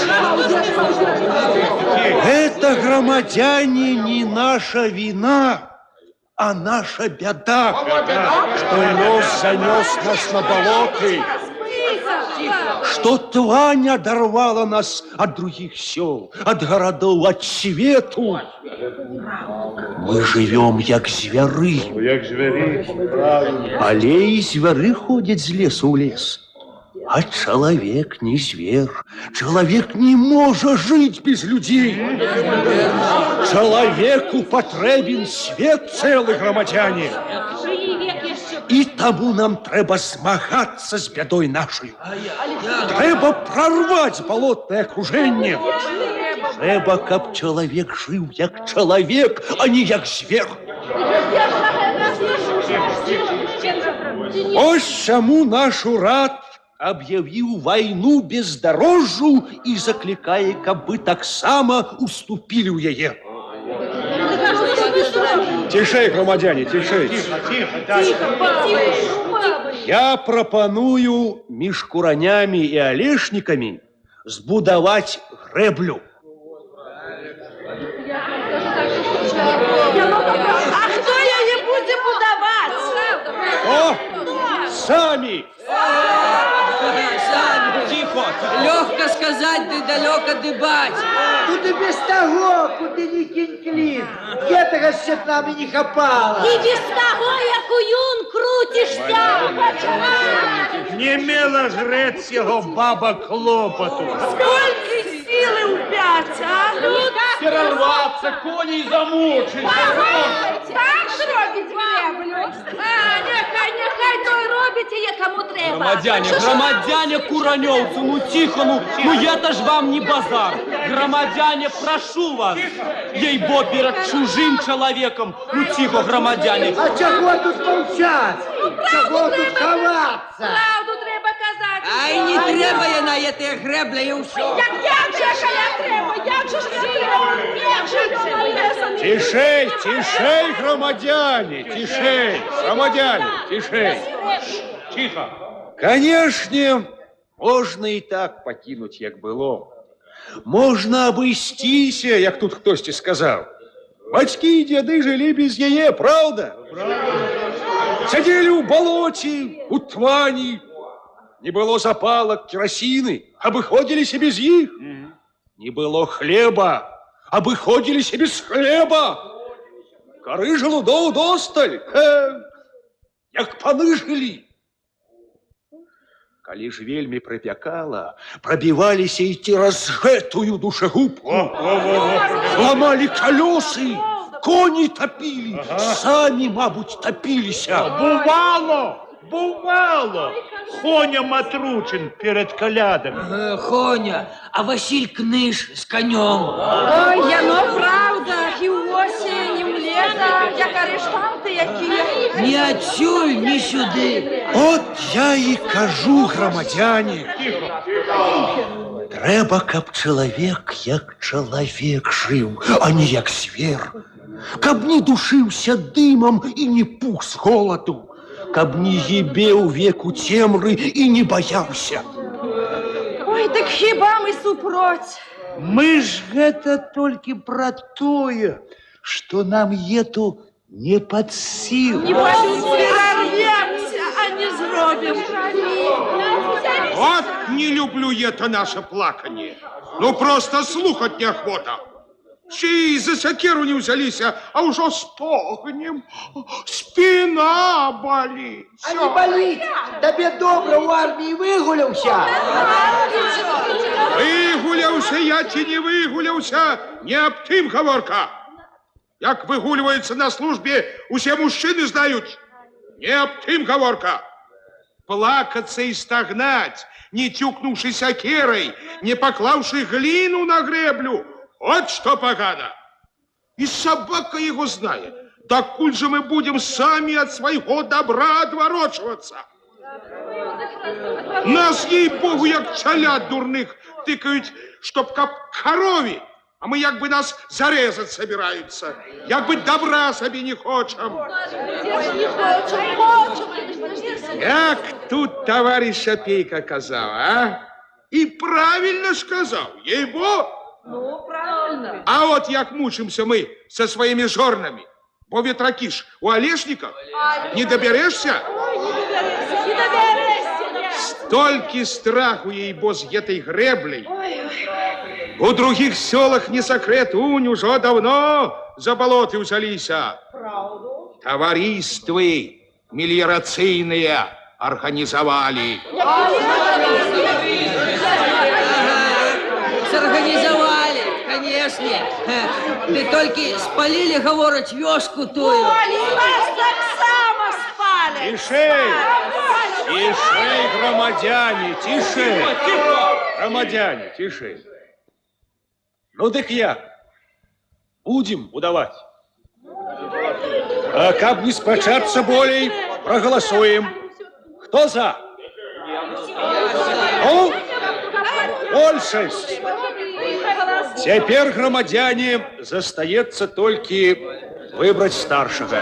M: Это, громадяне, не наша вина, а наша беда, что лес занес нас на болоты, что твань оторвала нас от других сел, от городов, от свету. Мы живем, як звяры. Але і звяры ходят с лесу в лес. А человек не зверь. Человек не может жить без людей. Человеку потребен свет целый, громадяне. И тому нам треба змагаться с бедой нашей. Треба прорвать болотное окружение. Треба, каб человек жил як человек, а не як зверь. Ось чому наш урад объявил войну бездорожжу и закликае, каб вы таксама уступили ў яе. Тишей, громадяне, тишей. Я пропоную між куранями и олешниками збудовать греблю.
O: А хто яе будзе будаваць?
M: О, сами!
I: Тихо! Легко сказать, да далеко дыбать.
K: Тут и без того, куды ни кинь клин. Гэтага ще б нами не хапала.
B: И без того, як уюн крутишься.
E: Не мела жрець його баба клопоту.
O: Сколько силы упять, а?
J: Перерваться, кони замучить.
O: Так зробить греблю? Нехай той робить, кому треба.
N: Громадяне Кураневцу, ну тихо, ну это ж вам не базар. Громадяне, прошу вас, ей-бо перед чужим человеком, ну тихо, громадяне.
K: А чего тут молчать? Чего тут ховаться?
O: Правду треба казати.
I: Ай, не треба я на этой гребле и все.
O: Як же я треба? Як же треба?
M: Тишей, тишей, громадяне, тишей, громадяне, тишей.
E: Тихо.
M: Конечно, можно и так покинуть, як было. Можно обыйстися, як тут хтось сказал. Бацькі і дзяды жылі без яе, правда? Сядзелі ў балоце, у твані. Не было запалок, керосины, обыходились без іх. Не было хлеба, обыходились без хлеба. Кары жалудоў досталь, як паны жылі. Калі ж вельмі прапякала, прабіваліся і цераз гэтую душегубку. Ламалі калёсы, коні топілі, самі, мабуть, топіліся.
E: Бувало. Хоня Матручын перед колядами.
I: Хоня, а Василь Кныш с конем.
O: Ой, яно правда, і в осінь лета, як арештанти які.
I: Ни отсюль, ни сюды.
M: От я і кажу, громадяне. Трэба, каб чалавек як чалавек жыў, а не як звер. Каб не душыўся дымам і не пух з голаду. Каб не ебеў веку цемры і не баяўся.
O: Ой, так хіба мы супроць?
E: Мы ж гэта толькі пра тое, што нам ету не пад сілу.
O: Не прорвемся, а не зробим.
F: Вот не люблю это наше плаканье. Ну просто слухать неохота. Ще за сякеру не взялись, а уже стогнем. Спина болит.
K: А не болить. Тебе добре у армии выгулялся.
F: Выгулялся я чи не выгулялся, не об тым гаворка. Як выгуливается на службе, усе мужчины знают. Не об тым гаворка. Плакаться и стогнать, не тюкнувши сякерой, не поклавши глину на греблю. Вот что погано. И собака его знает. так куль же мы будем сами от своего добра отворачиваться? Нас, ей-богу, як чалят дурных тыкают, чтоб как корові, а мы як бы нас зарезать собираются, як бы добра себе не хочем. Як тут товарищ Опейка казал, а? И правильно сказал, ей-богу.
O: Ну, правильно.
F: А вот як мучимся мы со своими жорнами, бо ветраки ж у Олешников, не доберешься?
O: Не доберешься.
F: Стольки страху, ей-бо, с этой греблей. У других селах не секрет, унь уже давно за болоты взялися.
O: Правду?
F: Товариствы мелиорацийные организовали.
I: Сорганизовали, конечно. Ты только спалили, говорить, вёску тую.
O: Нас так само спали.
E: Тишей! Тишей, громадяне, тишей! Громадяне, тишей! Ну так як? Будем удавать. А как не спрачаться болей, проголосуем. Кто за? Ну, большесть. Теперь, громадяне, застаецца только выбрать старшего.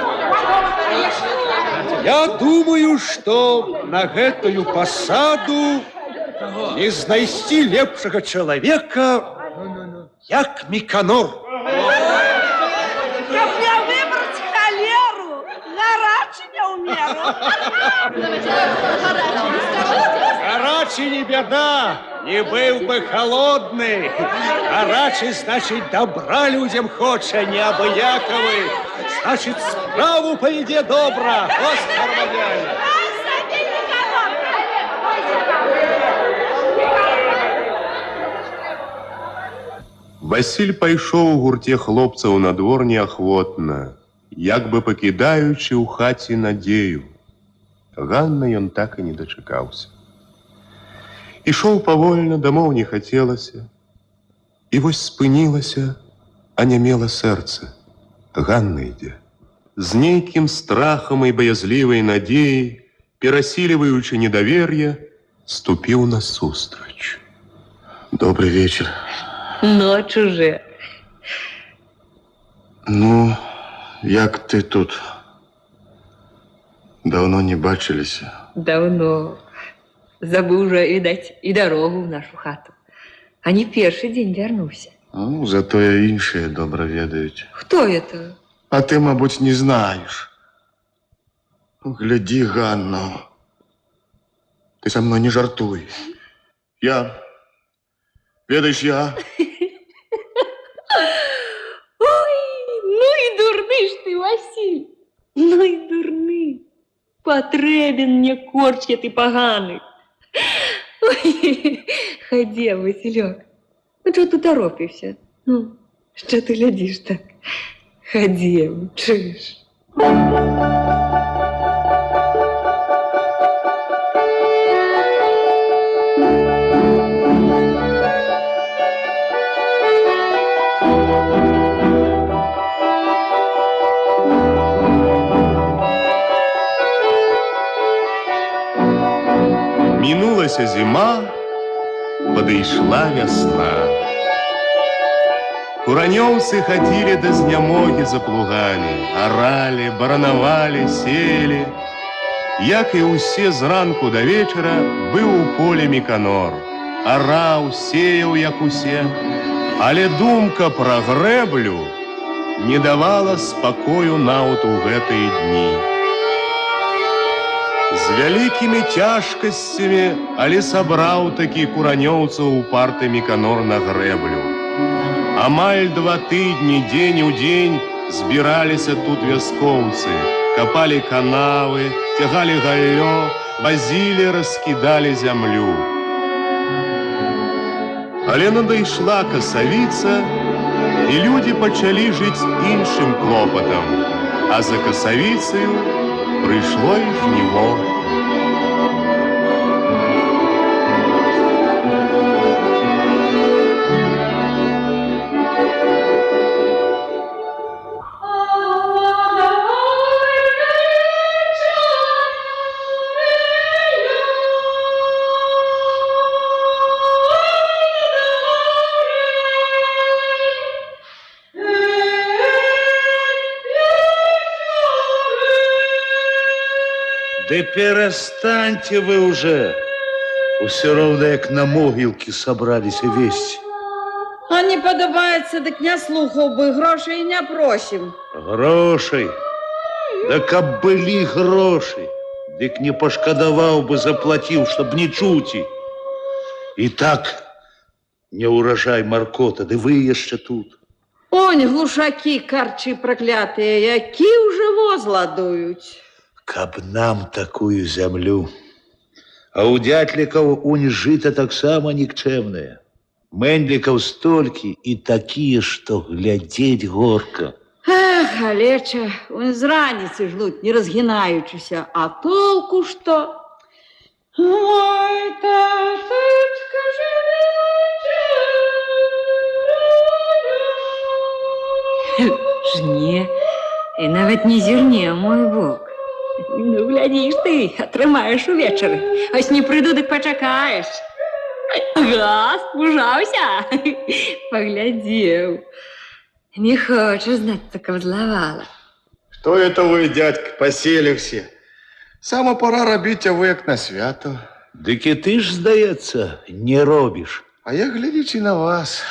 E: Я думаю, что на гэтую посаду не знайсці лепшего человека, як Миканор.
O: Как мне выбрать холеру, гарачи не умеру.
E: Гарачий не беда, не был бы холодный. Гарачий, значит, добра людям хоча, необыяковый. Значит, справу поведе добра. Вот, громадяне.
A: Васіль пайшоў у гурте хлопцаў на двор неахвотна, як бы пакідаючы ў хаце надзею. Ганны ён так і не дачакаўся. Ішоў павольна, дамоў не хацелася. І вось спынілася, анямела сэрца. Ганна ідзе. З нейкім страхам і баязлівай надзеяй, перасіліваючы недавер'е, ступіў насустрач.
D: Добрый вечер.
B: Ночь уже.
D: Ну, як ты тут? Давно не бачилися.
B: Давно. Забыл уже, видать, и дорогу в нашу хату. А не первый день вернулся.
D: Ну, зато я іншие добре ведають.
B: Кто это?
D: А ти, мабуть, не знаєш. Гляди, Ганно. Ти со мною не жартуй. Ведаешь, я...
B: Ой, ну и дурный ж ты, Василь. Ну и дурный. Потребен мне корчки ты поганый. Ой, ходи, Василек. Ну, что ты торопишься? Ну, что ты глядишь так? Ходи, чуешь?
A: Мінулася зима, падышла вясна. Куранёўцы хадзілі да знямогі за плугамі, аралі, баранавалі, сеялі. Як і ўсе зранку да вечара, быў у полі Міканор. Араў, сеяў, як усе, але думка пра грэблю не давала спакою нават у гэтыя дні. З вялікімі цяжкасцямі, але сабраў такі куранёўцаў упарты Міканор на грэблю. Амаль 2 тыдні дзень у дзень збіраліся тут вяскоўцы, капалі канавы, цягалі галлё, базілі, раскідалі зямлю. Але надышла касавіца, і людзі пачалі жыць іншым клопатам, а за касавіцаю прыйшло і жніво.
E: Да перестаньте вы уже. Все равно, як на могилки собрались весь.
O: А не подобається, так не слухав би, грошей не просим.
E: Грошей? Да каб были гроши, дык не пошкодовал бы, заплатил, чтоб не чути. И так не урожай маркота, да вы еще тут.
O: Онь, глушаки, карчі проклятые, які уже возла дують.
E: Каб нам такую землю. А у дятликов унь жито так само никчемное. Мендликов стольки и такие, что глядеть горко.
O: Ех, Олеча, он з раницы ждут, не разгинаючися, а толку что? Ой, таточка
B: Жне, і навіть не зірне, мой Бог. Ну, глядишь ты, атрымаеш увечары. Ось не прыйду, дык пачакаеш. Ага, спужаўся. Поглядзеў. Не хочешь знать, так зловала.
D: Что это вы, дядька, посели все? Сама пора робить, а вы як на свято.
E: Дык и ты ж, здаецца, не робишь.
D: А я глядите на вас.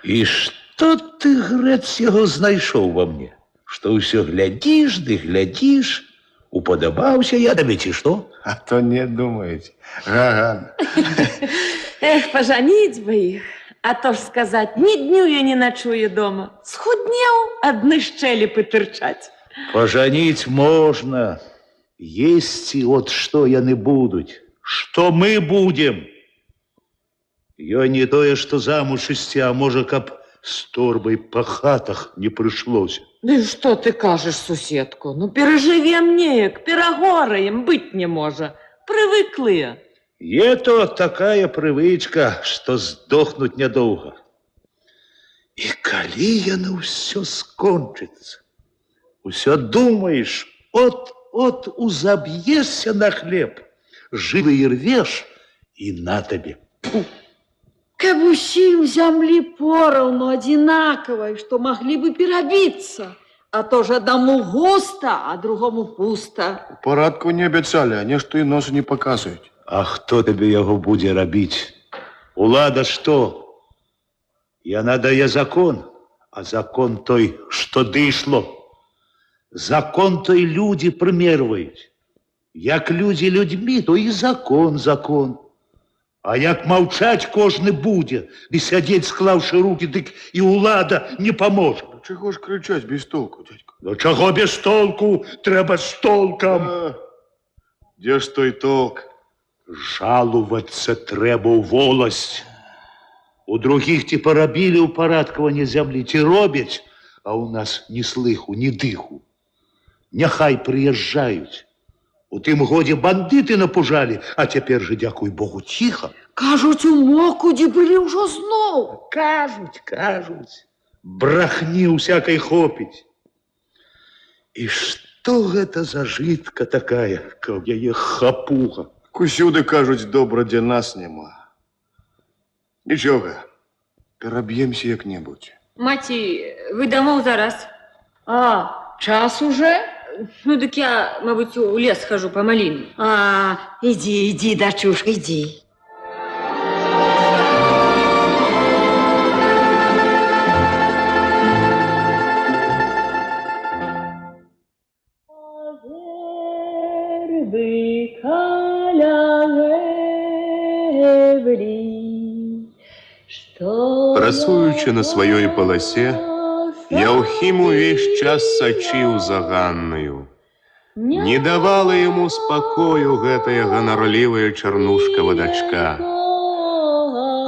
E: И что ты, грец, его знайшоў во мне? Что все глядишь, да глядишь. Уподобался я тебе, ці что?
D: А то не думаете. Ага.
O: Эх, поженить бы их. А то ж сказать, ни дню я не ночую дома. Схуднел, одни щелепы тырчать.
E: Поженить можно. Есть и вот что яны будут. Что мы будем? Я не тое, что замуж ісці, а може, каб с торбой по хатах не пришлось.
O: Да и что ты кажешь, суседку? Ну, переживем неяк, перагораем, быть не может. Привыкли.
E: Это такая привычка, что сдохнуть недолго. И коли яно все скончится, все думаешь, от узабьешься на хлеб, живый рвешь, и на тебе. Пу.
O: Каб усім земли поровну одинаковой, что могли бы перебиться. А то же одному густо, а другому пусто.
D: Парадку не обещали, они что и носу не показывают.
E: А хто тебе його буде робити? Улада що? Яна дає закон, а закон той, що дійшло. Закон той люди примірюють. Як люди людьми, то і закон. А як мовчать кожний буде, і сидіть, склавши руки, так і улада не поможе.
D: Чого ж кричать без толку, дядько?
E: Ну чого без толку? Треба з толком.
D: Де ж той толк?
E: Жалуватися треба у волость. У других ті поробили упорядкування землі, ті роблять, а у нас ні слиху, ні диху. Нехай приїжджають. У тим годі бандити напужали, а тепер же, дякуй Богу, тихо.
O: Кажуть, у Мокуді були вже знов.
E: Кажуть. Брахні усякой хопить. І що гэта за житка такая, каб яе хапуга?
D: Усюди, кажуть, добра, де нас нема. Нічого, переб'ємося як-небудь.
B: Маті, ви домов зараз?
O: А, час уже?
B: Ну, так я, мабуть, у лес хожу по малину.
O: А, иди, дочушка, иди.
A: Працуючи на сваёй паласе, Яўхім увесь час сачыў за Ганнаю. Не давала яму спакою гэтая ганарлівая чарнушкава дачка.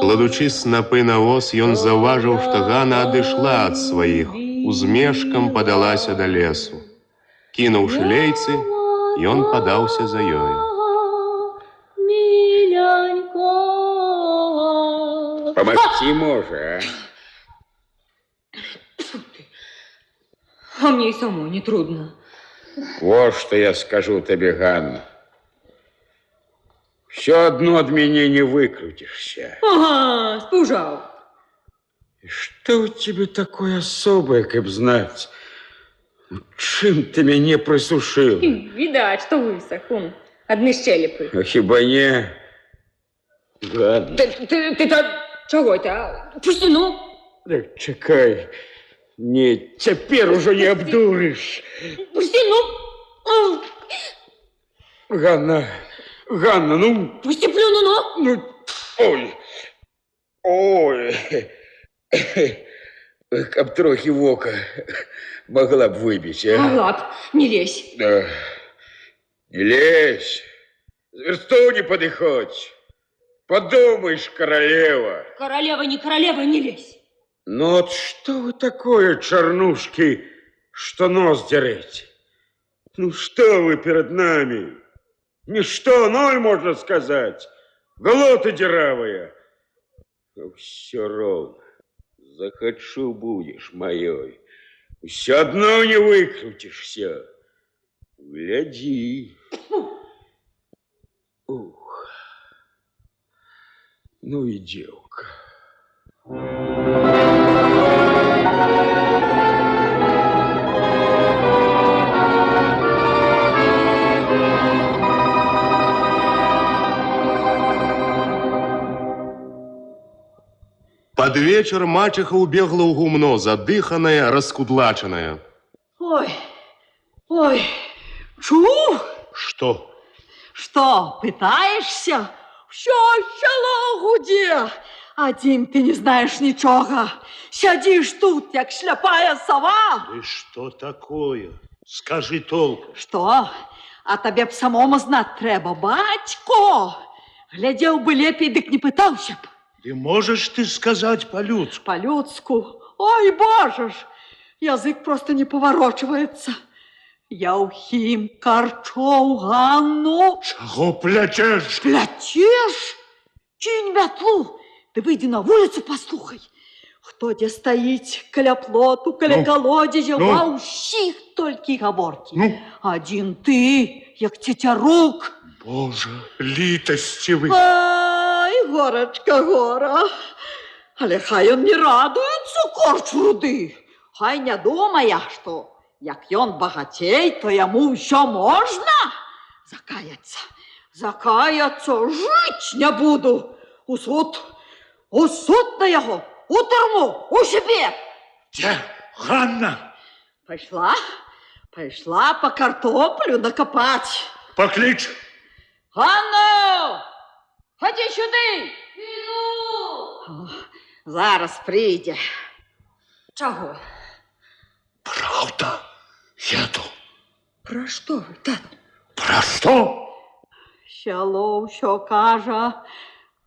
A: Кладучы снапы на воз, ён заўважыў, што Ганна адышла ад сваіх, узмешкам падалася да лесу. Кінуўшы лейцы, ён падаўся за ёю.
G: Помогти може,
B: А мне и самой не трудно.
G: Вот что я скажу тебе, Ганна. Все одно от меня не выкрутишься.
B: Ага, спужал.
G: И что у тебя такое особое, как знать? Чым ты мяне прысушыла?
B: Відаць, што высах, адны шчэлепы.
G: А хіба не? Ладно.
B: Ты там... Чаго это? Пусти, ну!
G: Так, чакай. Не, цяпер ужо не абдурыш.
B: Пусти, ну!
G: Ганна, ну...
B: Пусти, плюну, ну!
G: Ну, ой. Ой. Каб трохи в око могла б выбить, а?
B: Могла б, не лезь.
G: Да. Не лезь. За версту не подыходь. Подумаешь, королева.
B: Королева, не лезь.
G: Ну вот что вы такое, чернушки, что нос дерете? Ну что вы перед нами? Ничто, ноль, можно сказать. Глоты деравая. Но все ровно. Захочу будешь моей. Все одно не выкрутишься. Гляди. Ух. Ну и девка.
A: Под вечер мачеха убегла у гумно, задыханная, раскудлаченная.
O: Ой, чу?
E: Что?
O: Что, пытаешься? Все село гуде. Один ты не знаешь ничего. Сидишь тут, як шляпая сова.
E: И что такое? Скажи толком.
O: Что? А тебе б самому знать треба, батько. Глядел бы лепей, дык не пытался б.
E: Ты можешь ты сказать по-людски?
O: По-людску? Ой, боже ж, язык просто не поворачивается. Яухим Карчоў Ганну.
E: Чего плячешь?
O: Плячешь? Кинь мятлу. Ты выйди на улицу, послухай. Хто де стоит каля плоту, каля колодезя, ва ўсіх толькі гаворкі. Один ты, як цецярук.
E: Боже, літасцівый.
O: Ай, горочка, гора. Але хай он не радуется, корч руды. Хай не думая, что як ён багатей, то яму ўсё можна. Закаяться, жить не буду. У суд на яго, у турму, у себе.
E: Где Ганна?
O: Пошла по картоплю накопать.
E: Поклич.
O: Ганно, ходи сюди. Іду. Зараз прийде.
B: Чаго?
E: Правда, еду.
B: Про що ви, тат?
E: Про что?
O: Село ўсё кажа,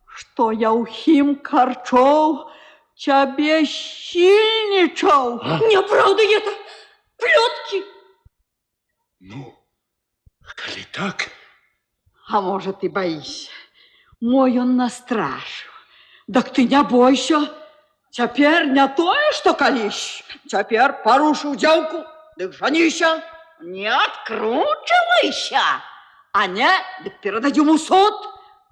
O: што Яухим Карчоў цябе сильнічаў.
B: Неправда это! Плетки!
E: Ну, коли так...
O: А может, и боишься. Мой он настрашил. Так ты не бойся. Теперь не тое, что колись. Теперь порушил девку. Так женися. Не откручивайся. А не, так передадим у суд.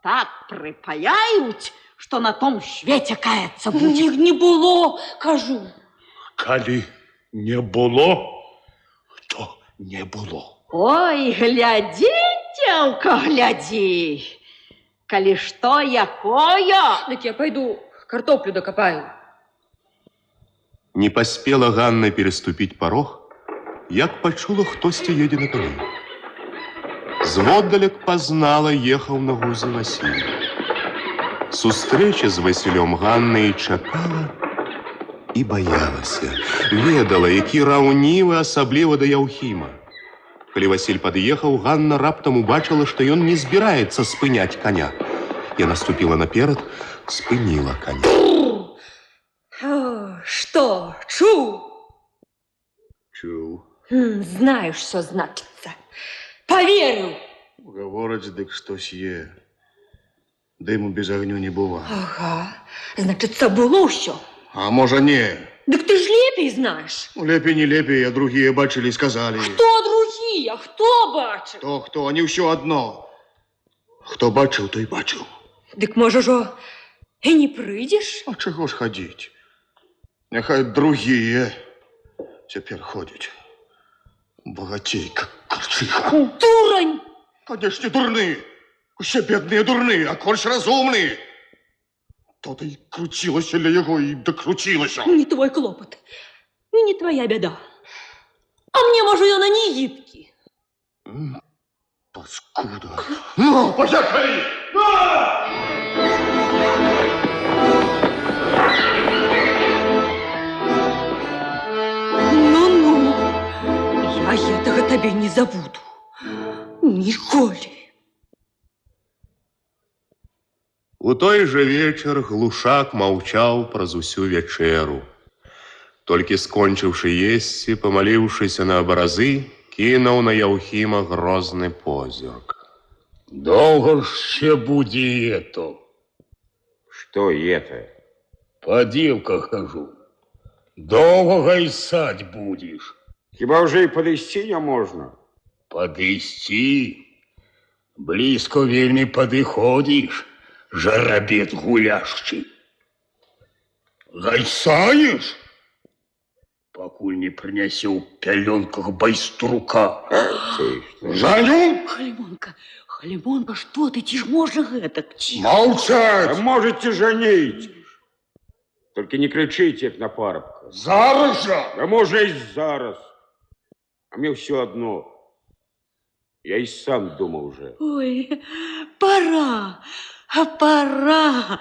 O: Так припаяют, что на том свете каяться будет.
B: Них не было, кажу.
E: Коли не было, то не было.
O: Ой, гляди, девка, гляди. Коли что, якое?
B: Так я пойду картоплю докопаю.
A: Не поспела Ганна переступить порог, як почула, хтосьці едзе на коні. Зводдалек познала, ехаў на гузі Васіль. Сустрэча з Васілём Ганна і чакала, і баялася. Ведала, які раўнівы, асабліва да Яўхіма. Калі Васіль пад'ехаў, Ганна раптам убачыла, што ён не збіраецца спыняць коня. Яна ступіла наперад, спыніла коня.
B: Что, чуў?
A: Чуў.
B: Знаешь, что значится. Поверил.
D: Гавораць, дык штось є. Дыму без огню не бува.
B: Ага, значится, было ўсё.
D: А можа не.
B: Дык ты ж лепей знаешь.
D: Ну, лепей не лепей, а другие бачили и сказали.
B: Хто другие? Хто бачыў?
D: Хто, они все одно. Хто бачыў, той бачыў.
B: Дык можа жо і не прыйдзеш?
D: А чего ж ходить? Нехай другие теперь ходят. Багатейка, корчиха.
B: Дурань!
D: Конечно, дурны. Усе бедные дурны, а корч разумны. То-то й крутилася для його і докрутилася.
B: Не твой клопот. И не твоя беда. А мне, может, ён не гидкий.
D: Паскуда. Ну, поехали!
B: Ну-ну, я этого тебе не забуду. Ніколи.
A: У той же вечер глушак маўчаў праз усю вечеру. Толькі скончыўшы есці, памаліўшыся на абразы, кінуў на Яўхіма грозны позірк.
E: Долго ще буде это?
G: Что это?
E: По девках хожу. Долго гайсать будешь?
G: Хіба уже и подойти не можно?
E: Подысти? Близко вельми подыходишь, жаробет гулящий. Гайсаешь? Покуль не принесу в пеленках байструка. Жаню?
B: Халимонка, что ты? Ти ж можно это?
E: Молчать!
G: А можете женить. Только не кричите, как на парубка.
E: Зараз же!
G: А можно и зараз. А мне все одно. Я и сам думал уже.
B: Ой, пора, пора.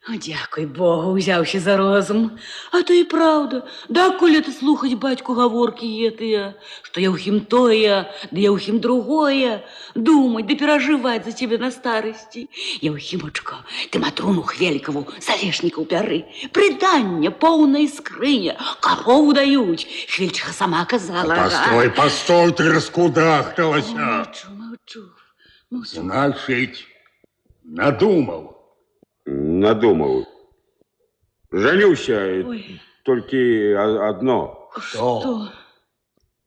B: Дякуй Богу, узявши за розум. А то и правда, да коли ты слухать батьку говорки етыя, что Яухим тое, да Яухим другое, думать, да переживать за тебя на старости. Яухимочка, ты Матруну Хвелькову за лешника упяры, предання полная скрыня, корову дают, Хвельчиха сама казала.
E: Постой, постой, ты раскудахталася.
B: Молчу.
E: Значит, надумал.
G: Надумал. Женюся,
B: Ой.
G: только одно.
B: Что?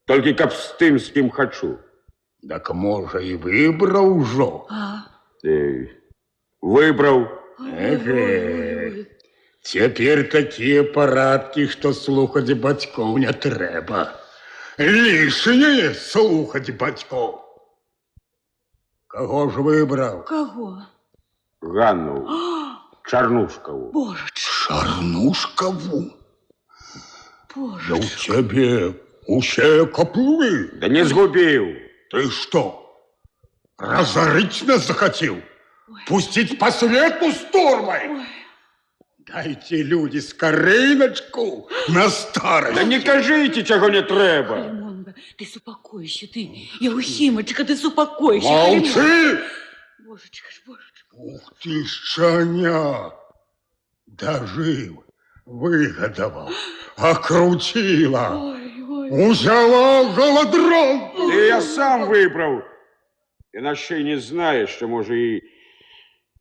G: Только каб с тем, с кем хочу.
E: Так, может, и выбрал уже.
G: Выбрал.
E: Теперь такие парадки, что слухать батьков не треба. Лишнее слухать батьков. Кого ж выбрал?
B: Кого?
G: Ганну. Чарнушкову.
B: Божечки.
E: Чарнушкову?
B: Боже.
E: Да у тебе усе коплы.
G: Да не сгубил.
E: Ты что, разорить нас захотел? Пустить по свету с турмой? Дайте, люди, скориночку на старость.
G: Да не кажите, чего не треба.
B: Халимонга, ты супокойся, ты. Яухимочка, ты супокойся.
E: Молчи!
B: Божечка ж, божечка.
E: Ух ты, щаня! Дожил, выгодовал, окрутила, взяла голодрон.
G: Да я сам выбрал. Иначе не знаешь, что, может, и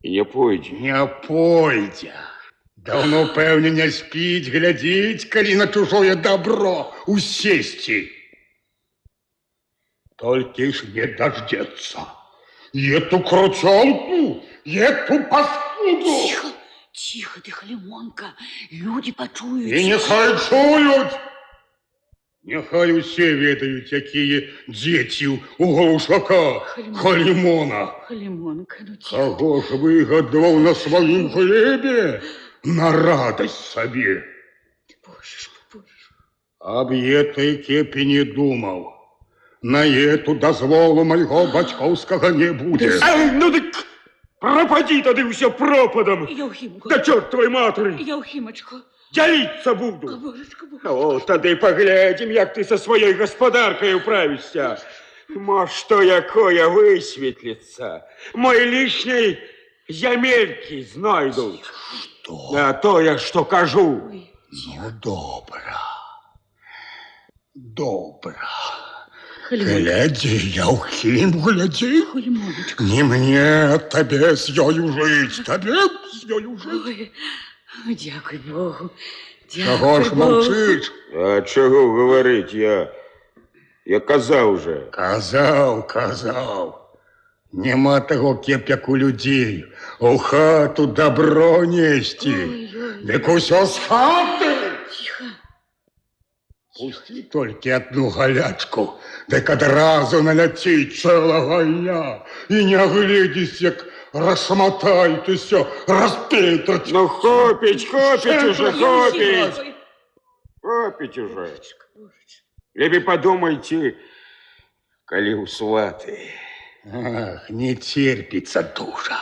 G: не пойдет.
E: Не пойдя. Давно, певне, не спить, глядеть, коли на чужое добро усести. Только ж не дождется. И эту кручалку, и эту паскуду.
B: Тихо ты, Халимонка, люди почуют.
E: И нехай чуют. Нехай усе ведают, какие дети у глушака Халимона.
B: Халимонка, ну тихо.
E: Кого ж выгодовал на своем хлебе на радость себе.
B: Боже.
E: Об этой кепи не думал. На эту дозволу моего батьковского не будет.
G: Ну так пропади тогда все пропадом.
B: Яухимка.
G: Да черт твой матери.
B: Яухимочка.
G: Делиться буду.
B: Божечка.
G: О, тогда поглядим, як ты со своей господаркой управишься. Мо что якое высветлится. Мой лишний земельки знайдут.
E: Что?
G: А то я что кажу.
E: Ну, добро.
B: Халимонка.
E: Гляди, Яухим, гляди.
B: Халимоночка.
E: Не мне, тебе с ёю жить, тебе с ёю жить.
B: Ой, дякуй Богу.
E: Чего ж молчишь?
G: А чего говорить, я казав уже.
E: Казав. Нема того кеп'як у людей. У хату добро нести. Дик усё з хати.
P: Пусти только одну голячку, так одразу налетить целого дня. И не оглядись, як расшмотают и все, распетрать.
G: Ну, хопить уже, хопить. Хопить уже. Либо подумайте, коли у сваты.
P: Ах, не терпится душа.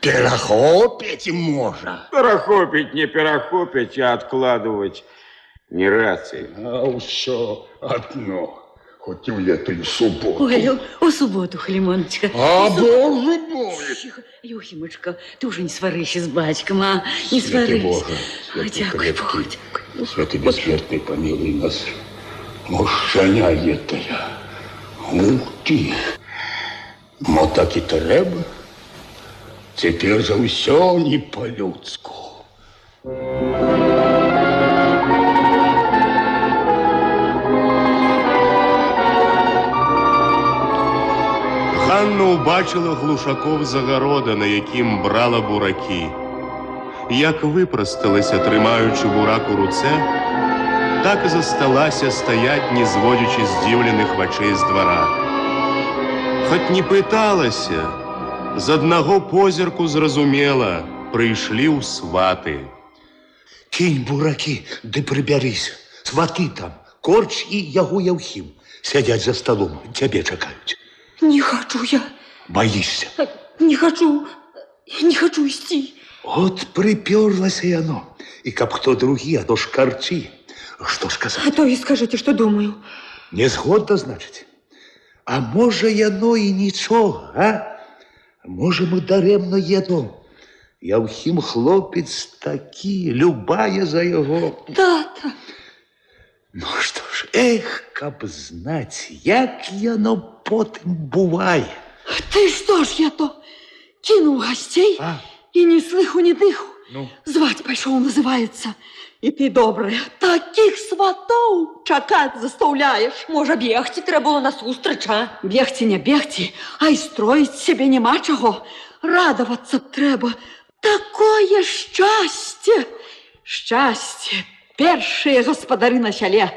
P: Перахопить можно.
G: Перахопить, не перахопить, а откладывать не рации.
P: А все одно. Хоть в эту субботу.
O: Ой, у суботу, Халимоночка.
P: А, боже мой!
O: Тихо, Юхимочка, ты уже не сварыся с батьком, а? Не сварыся. Дякую Богу, дякую.
P: Святый бессмертный, помилуй нас. Мощаня етая. Ух ты! Мо так і треба. Тепер же все не по-людську.
A: Ганна убачила глушаков з огорода, на яким брала бураки. Як випросталася, тримаючи бурак у руце, так і засталася стоять, не зводячи здивлених очей з двора. Хоть не пыталася, з одного позірку зрозуміла, прийшли у свати.
E: Кинь бураки, да прибярись. Сваты там, Корч і яго Яўхім. Сядять за столом, тебе чекають.
B: Не хочу я.
E: Боишься?
B: Не хочу идти.
E: От приперлася яно. І каб хто другі, а то ж Корчі. Что ж казать?
B: А то и скажите, что думаю.
E: Не згодна, значить? А може яно і нічого, а? Може ми даремно їдемо? Яўхім хлопець такі, любая за його.
B: Тата.
E: Ну что ж, эх, каб знать, як яно потым буває.
O: Ты что ж я то кинул гостей и ни слыху, ни дыху.
E: Ну?
O: Звать пошел, называется. И ты, добрая, таких сватов чакать заставляешь.
B: Може, бегти треба було насустрач, а?
O: Бегти не бегти, а и строить себе нема чего. Радоваться треба. Такое счастье! Счастье! Першие господари на сяле.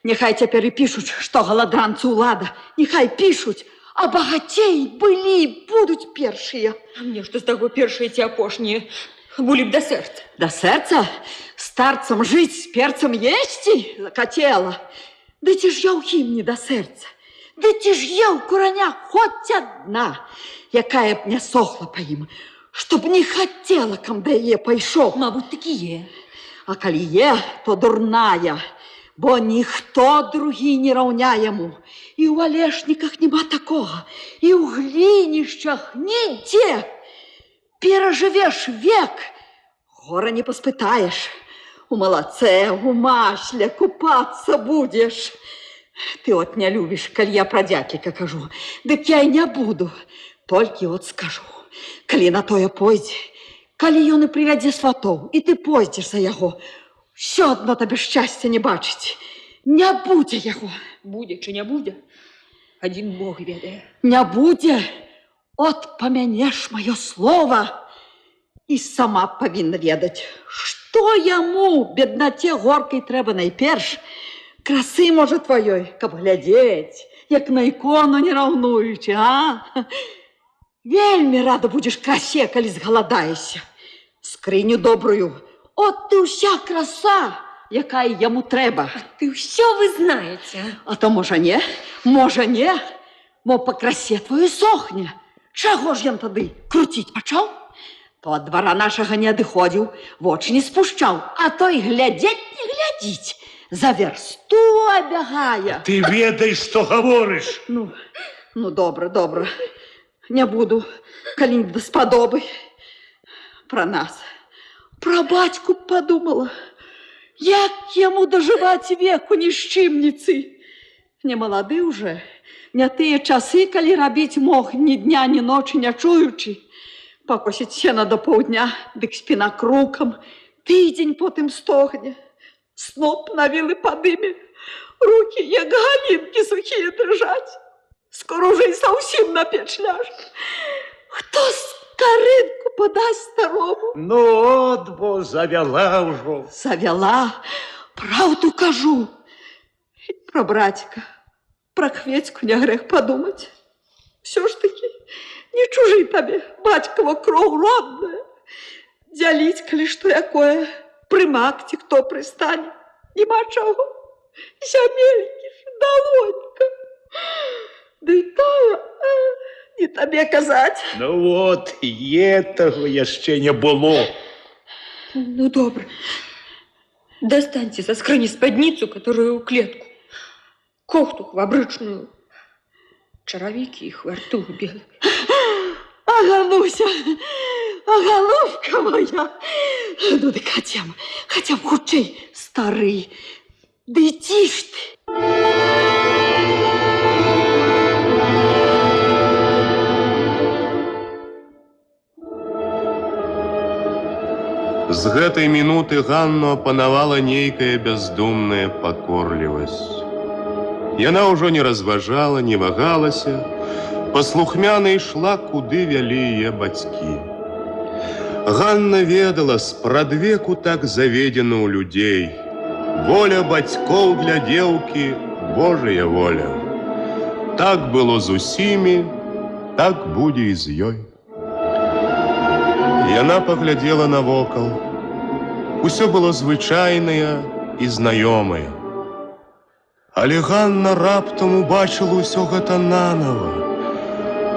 O: Нехай теперь и пишут, что голодранцы улада. Нехай пишут, а богатей были и будут першие.
B: А мне что с того першие эти опошние? Були б до сердца.
O: До сердца? Старцам жить, с перцем есть захотела. Да ти ж Яўхім не до сердца. Да ти ж я у кураня хоть одна, якая б не сохла по им, чтоб не хотела, когда я пайшов.
B: Мабуть, таки є.
O: А коли є, то дурная, бо ніхто другий не раўня яму. І ў алешніках нема такого, і ў глінішчах нідзе. Переживешь век, гора не поспытаешь. У молодце, у масле купаться будешь. Ты вот не любишь, коль я про дятлика кажу. Дык я и не буду. Только вот скажу, коли на тое пойдзе, коли ён и привядзе сватоў, и ты пойдзеш за яго, все одно тебе счастья не бачить. Не будзе яго.
B: Будзе чи не будзе? Один Бог ведае.
O: Не будзе. От помянешь мое слово, и сама повинна ведать, что яму, бедноте горкой, треба найперш, красы, может, твоей, каб глядеть, як на икону не раўнуючи, а? Вельми рада будешь красе, коли сголодаешься. Скриню добрую, от ты вся краса, якая яму треба.
B: А ты все вы знаете.
O: А то, може, не, мо по красе твоей сохне. Чаго ж ён тады крутить пачаў? То ад двора нашага не адыходзіў, вочы не спушчаў, а то і глядзець не глядзіць. За версту абягае.
E: Ты ведай, што гаворыш.
O: Ну, добра. Не буду, калі не даспадобы. Пра нас, пра бацьку подумала. Як яму дажываць веку нішчымніцы? Не малады уже. Не тыя часы, калі рабіць мог ні дня, ні ночы не чуючы. Пакосіць сена до паўдня, дык спіна крукам, тыдзень потым стогне. Сноп на вілы падыме, рукі, як галінкі сухія дрыжаць. Скоро уже і заўсім на печ ляжа. Хто скарынку падасць старому?
E: Ну, от бо завяла ўжо.
O: Завяла, правду кажу. Про братика, про Кветьку не грех подумать. Все ж таки, не чужий тебе, батькова кров родная. Дялить, коли что якое, примакти, кто пристане. Нема чого. Зямельки ж, долонька. Да и тая, не тебе казать.
E: Ну вот, і этого яшчэ не было.
B: Ну, добро. Достаньте со скрыни спадницу, которую у клетку. Кофту хвабрычную. Чаровики и хвартух белый.
O: Агануся, а головка моя. Ну, так хотя б хутчей, старый. Да и тишь ты.
A: З гэтай мінуты Ганну апанавала нейкая бяздумная пакорлівасць. Яна ўжо не разважала, не вагалася, паслухмяна ішла, куды вялі яе бацькі. Ганна ведала, спрадвеку так заведзена ў людзей. Воля бацькоў для дзеўкі – Божая воля. Так было з усімі, так будзе і з ёй. Яна паглядзела навокал. Усё было звычайнае і знаёмае. Але Ганна раптам убачыла ўсё гэта нанава,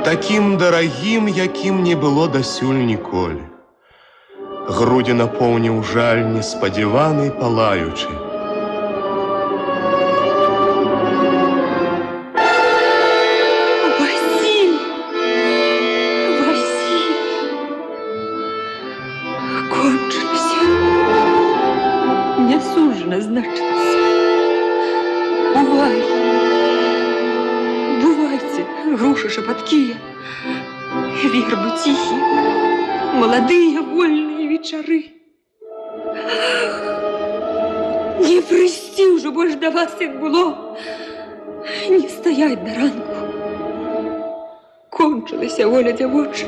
A: такім дарагім, якім не было дасюль ніколі. Грудзі напоўніў жаль неспадзяваны і палаючы.
B: Значится. Бывай. Бывайте, груши шепоткие, вербы тихие, молодые вольные вечеры. Не прости уже больше до вас, як было, не стоять до ранку. Кончилася воля дзявоча,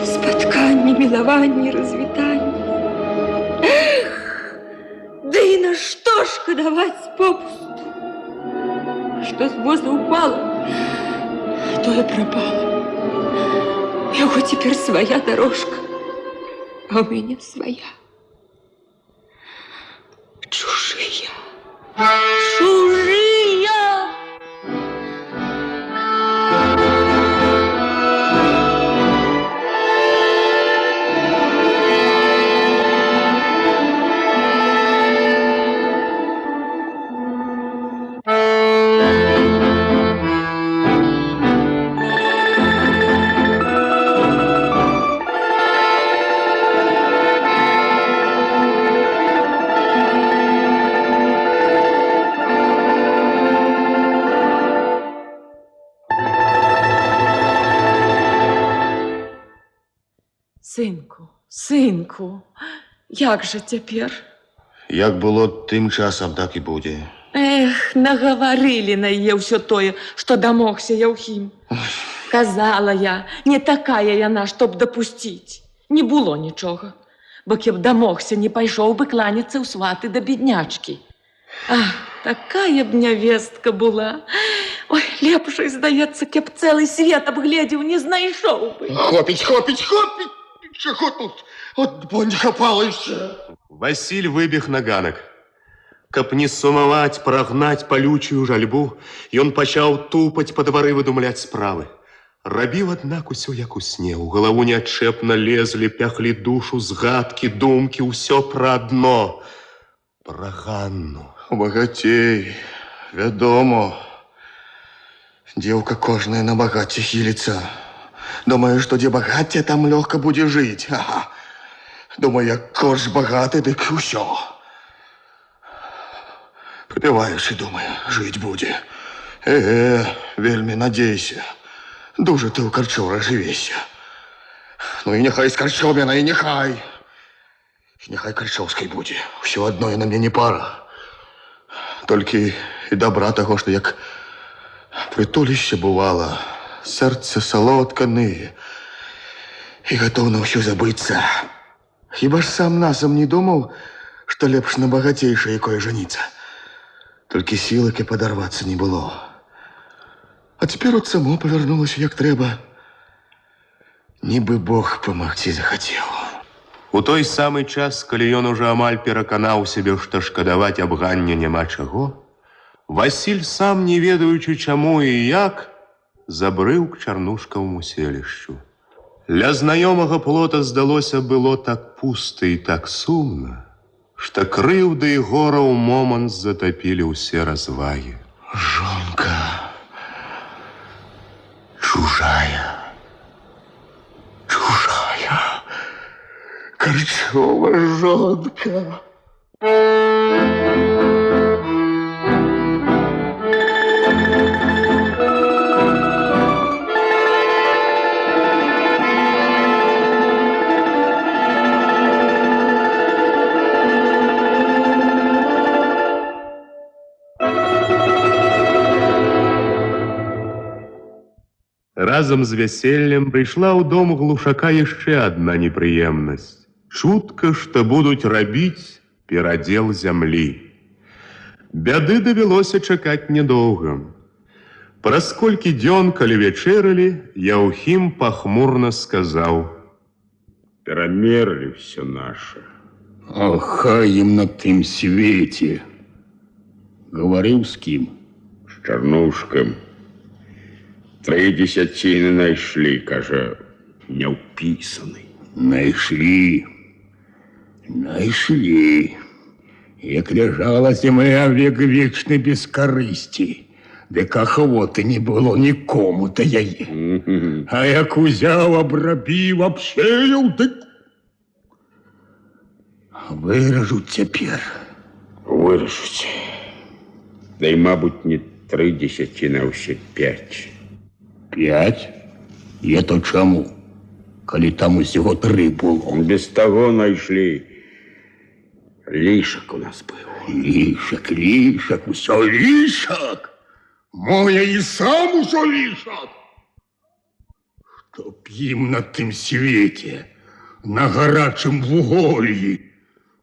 B: спатканні, мілаванні, развітанні. Да и на что шкодовать попусту? Что с воза упало, то и пропало. У яго теперь своя дорожка, а у меня своя. Чужие. Чужие!
C: Синку, синку, як же тепер?
D: Як було тим часом, так і буде.
C: Ех, наговорили на яе ўсё тое, што дамогся Яўхім. Казала я, не такая яна, чтоб дапусціць. Не было нічога. Бо кеб дамогся, не пайшоў бы кланяцца ў сваты да беднячкі. Ах, такая б нявестка была. Ой, лепшай, здаецца, кеб цэлы свет абгледзеў, не знайшоў бы.
P: Хопіць! Чего тут? От бо не хапала еще.
A: Василь выбег на ганак. Каб не сумаваць, прагнаць палючую жальбу, ён пачаў тупаць па двары, выдумляць справы. Рабіў, аднак, усё як у сне. У галаву неадчэпна лезлі, пяхлі душу згадкі, думкі, ўсё пра адно. Пра Ганну.
D: Багацей, вядома. Дзеўка кожная на багацце хіліцца. Думаю, что где богатее, там легко будет жить. Ага. Думаю, як корж богатый, дык усё. Припеваючи, думаю, жить буде. Вельми надейся. Дуже ти у Карчора живейся. Ну і нехай скарчовина, і нехай. І нехай Карчовський буде. Все одно і на мне не пара. Тільки і добра того, що як притулище бувало, серце солодке ниє і готов на все забыться. Хіба ж сам насам не думав, що лепш на богатейше якої жениться? Толькі сілы, каб падарвацца не было. А цяпер от само павярнулася, як трэба. Нібы Бог памагчы захацеў.
A: У той самы час, калі ён ужо амаль пераканаў сябе, што шкадаваць аб Ганне няма чаго, Васіль, сам не ведаючы чаму і як, забрыў к чарнушкаваму селішчу. Ля знаёмага плота, здалося, было так пуста і так сумна, што крыўда і гора ў момант затапілі ўсе развагі.
D: Жонка чужая, Корчова жонка.
A: Разам з вяселлем прыйшла ў дом глушака яшчэ адна непрыемнасць. Чутка, што будуць рабіць перадзел зямлі. Бяды давялося чакаць нядоўга. Праз колькі дзён, калі вячэралі, Яўхім пахмурна сказаў:
G: Перамерлі все наше.
P: А хай ім на тым свеце. Гаварыў з кім?
G: З Чарнушкам. 3 десятіны найшлі, кажа, няўпісаны.
P: Найшлі. Як ляжала земля век вечны без карысці, дык ахвоты не было нікому да яе. А як узяў, абрабіў, абсеяў, дык выражуць цяпер.
G: Выражуць. Да і, мабуть, не 3 десятіны, а ўсе 5.
P: 5? Я то чаму? Калі там усього 3 было.
G: Без таго найшлі. Лішак у нас быў.
P: Лішак, усё лішак. Моя і сам усё лішак. Чтоб ім на тым свеце, на гарачым вуголлі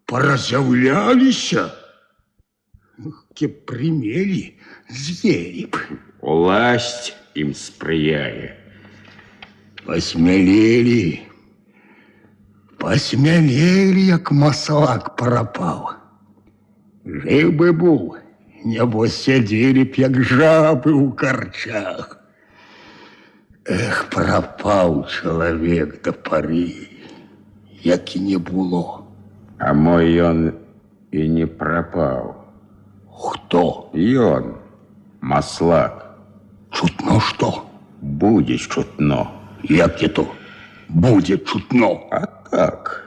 P: паразяўляліся, каб прымелі, з'елі б.
G: Уласць ім спрыяе.
P: Посмялелі, як маслак прапаў. Жыў бы був, небось сядзелі б, як жабы ў карчах. Эх, прапаў чалавек да пары, як і не было.
G: А мой ён і не прапаў.
P: Хто?
G: Ён, маслак.
P: Чутно што?
G: Будзе чутно.
P: Як не то? Будзе чутно.
G: А так,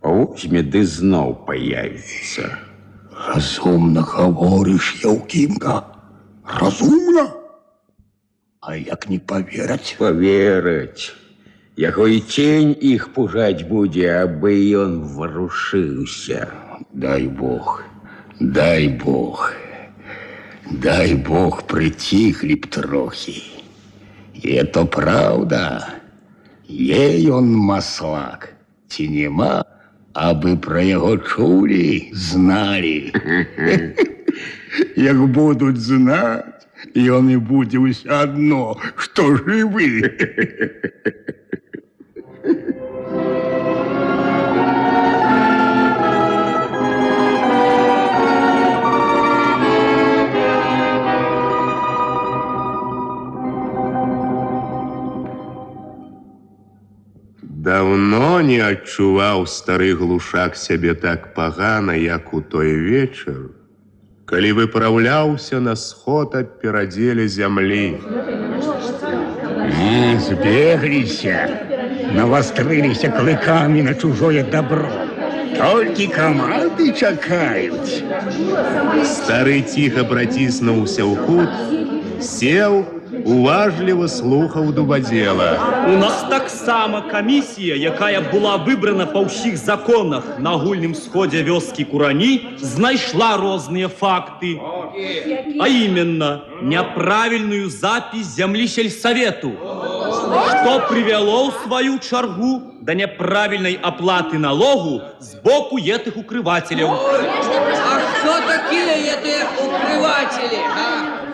G: возьме ды зноў паявіцца.
P: Разумна гаворыш, Яўкімка. Разумна? А як не павераць?
G: Павераць. Яго і цень іх пужаць будзе, абы ён варушыўся.
P: Дай Бог, прыціхлі б трохі. І то праўда. Є ён маслак, ці нема, абы пра яго чулі, зналі. Як будуць знаць, ён і будзе ўсё адно, што жывы.
A: Даўно не адчуваў стары глушак сябе так пагана, як у той вечар, калі выпраўляўся на сход ад перадзеле зямлі.
P: Збегліся, навастрыліся клыкамі на чужое добро. Толькі каманды чакаюць.
A: Стары ціха праціснуўся ў кут, сеў, уважліва слухаў дубадзела.
N: У нас таксама камісія, якая была выбрана па ўсіх законах на агульным сходзе вёскі Курані, знайшла розныя факты. А именно, няправільную запіс зямлі сельсавету, што прывяло ў сваю чаргу да няправільнай аплаты налогу з боку етых укрывацеляў.
I: Кто такие эти укрыватели?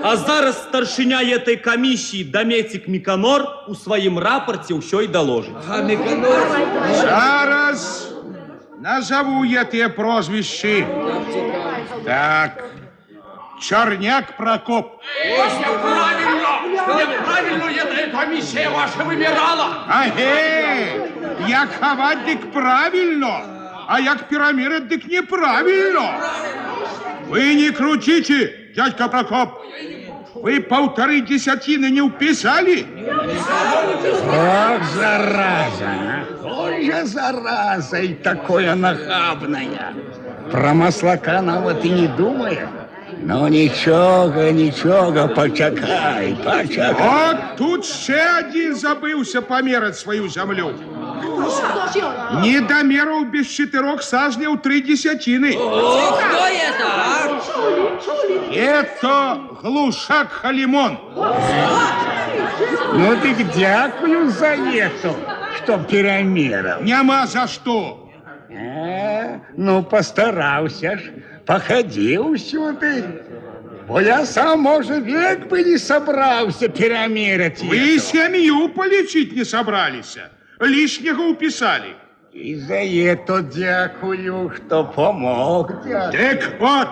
N: А зараз старшыня этой камісіі Дамецік Міканор у сваім рапорце ўсё і доложыць.
F: Зараз назову я те прозвищи. Так, Черняк Прокоп.
J: Неправильно эта комиссия ваша выбирала.
F: Аге, як ховать дык правильно, а як пирамид дык неправильно. Вы не крутите, дядька Прокоп. Вы 1,5 десятины не уписали?
P: Вот зараза, а! Ой же зараза и такое нахабная. Про маслака нават и не думая. Ну ничего, почакай.
F: Вот тут ще один забылся померать свою землю. Не домерил без 4 сажней 3 десятины.
I: О, кто это, а?
F: Это глушак Халимон.
P: Ну ты дякую за это, что пирамидов.
F: Нема за что.
P: Ну постарался ж, походил сюда. Бо я сам, может, век бы не собрался пирамидать.
F: Вы семью полечить не собрались. Лишнего уписали.
P: И за это дякую, что помог, дядя.
F: Так вот,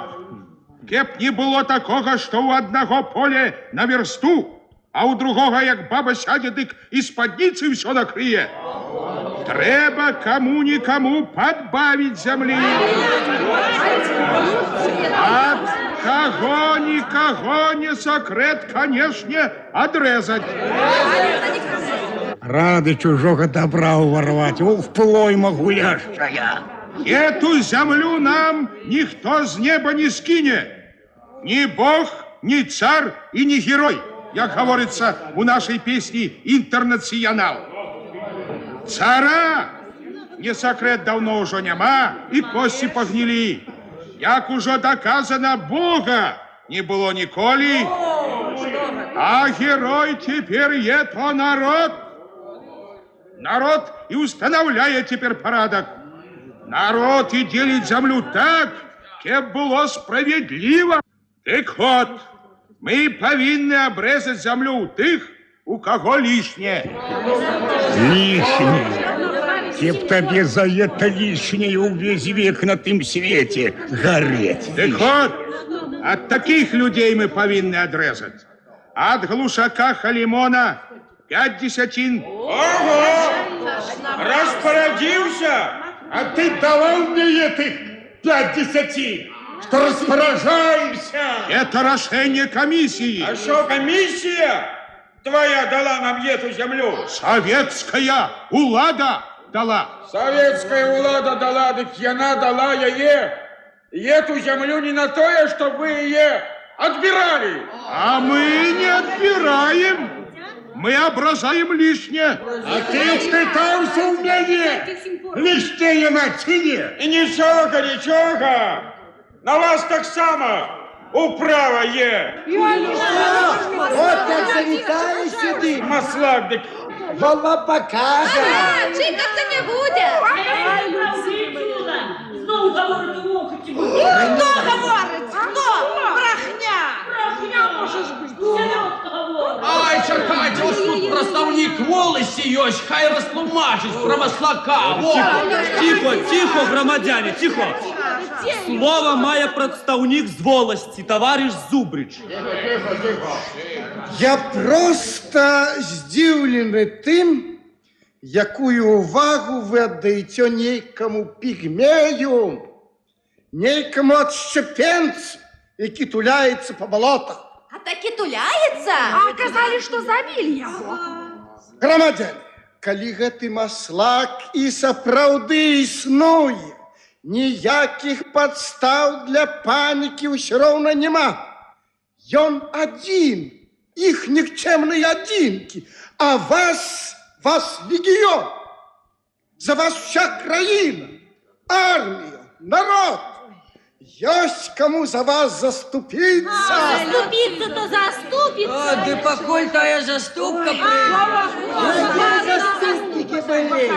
F: кеп не было такого, что у одного поля на версту, а у другого, як баба сядет, дык и спадницы все накрые. Треба кому-никому подбавить земли. От кого-никого не секрет, конечно, отрезать.
P: Рады чужого добра уворвать, вплойма гулящая.
F: Эту землю нам никто с неба не скинет. Ни бог, ни царь и ни герой, как говорится у нашей песни «Интернационал». Цара, не секрет, давно уже нема, и кости погнили. Як уже доказано, Бога не было николи, а герой теперь это народ. Народ и устанавливает теперь порядок. Народ и делит землю так, как было справедливо. Так вот, мы повинны обрезать землю у тех, у кого лишнее.
P: Лишнее. Кеп тебе за это лишнее увесь век на тем свете гореть.
F: Так вот, от таких людей мы повинны отрезать. От глушака Халимона 5 десятин. Ого! Распорядился!
P: А ты давал мне этих 5 десятин, что распоряжаемся.
F: Это решение комиссии.
Q: А что комиссия твоя дала нам эту землю?
F: Советская улада дала.
Q: Советская улада дала, так яна дала ее. И эту землю не на то, чтобы вы ее отбирали.
F: А мы не отбираем. Мы образаем лишнее.
P: А ты пытался у меня лишнее начинить.
Q: И ничего. На вас так само управа є.
K: Вот как завітали сюди.
Q: Маслак, так
K: Голова покаже.
B: Чекаться не буде.
C: Знову говорить у локоті. Хто говорить? Хто? Брехня. Брехня можеш бути.
J: Ай, чекайте, ось тут представник волості ось, хай розтлумачить про маслака. Во!
N: Тихо, громадяне, тихо. Слово має представник з волості, товариш Зубрич.
K: Я просто здивлений тим, якую увагу ви віддаєте нейкому пігмею, нейкому отщепенцу, який туляється по болотах.
B: А таки туляется? А казали, что забили его.
K: Громадяне, калі гэты маслак і сапраўды існуе, ніякіх падстаў для панікі ўсё роўна няма. Ён адзін, іх нікчэмныя адзінкі, а вас легіён. За вас вся краіна, армія, народ. Ёсць каму за вас заступіцца.
B: Заступиться-то заступится.
I: О, да покуль тая заступка
K: Какие заступники были?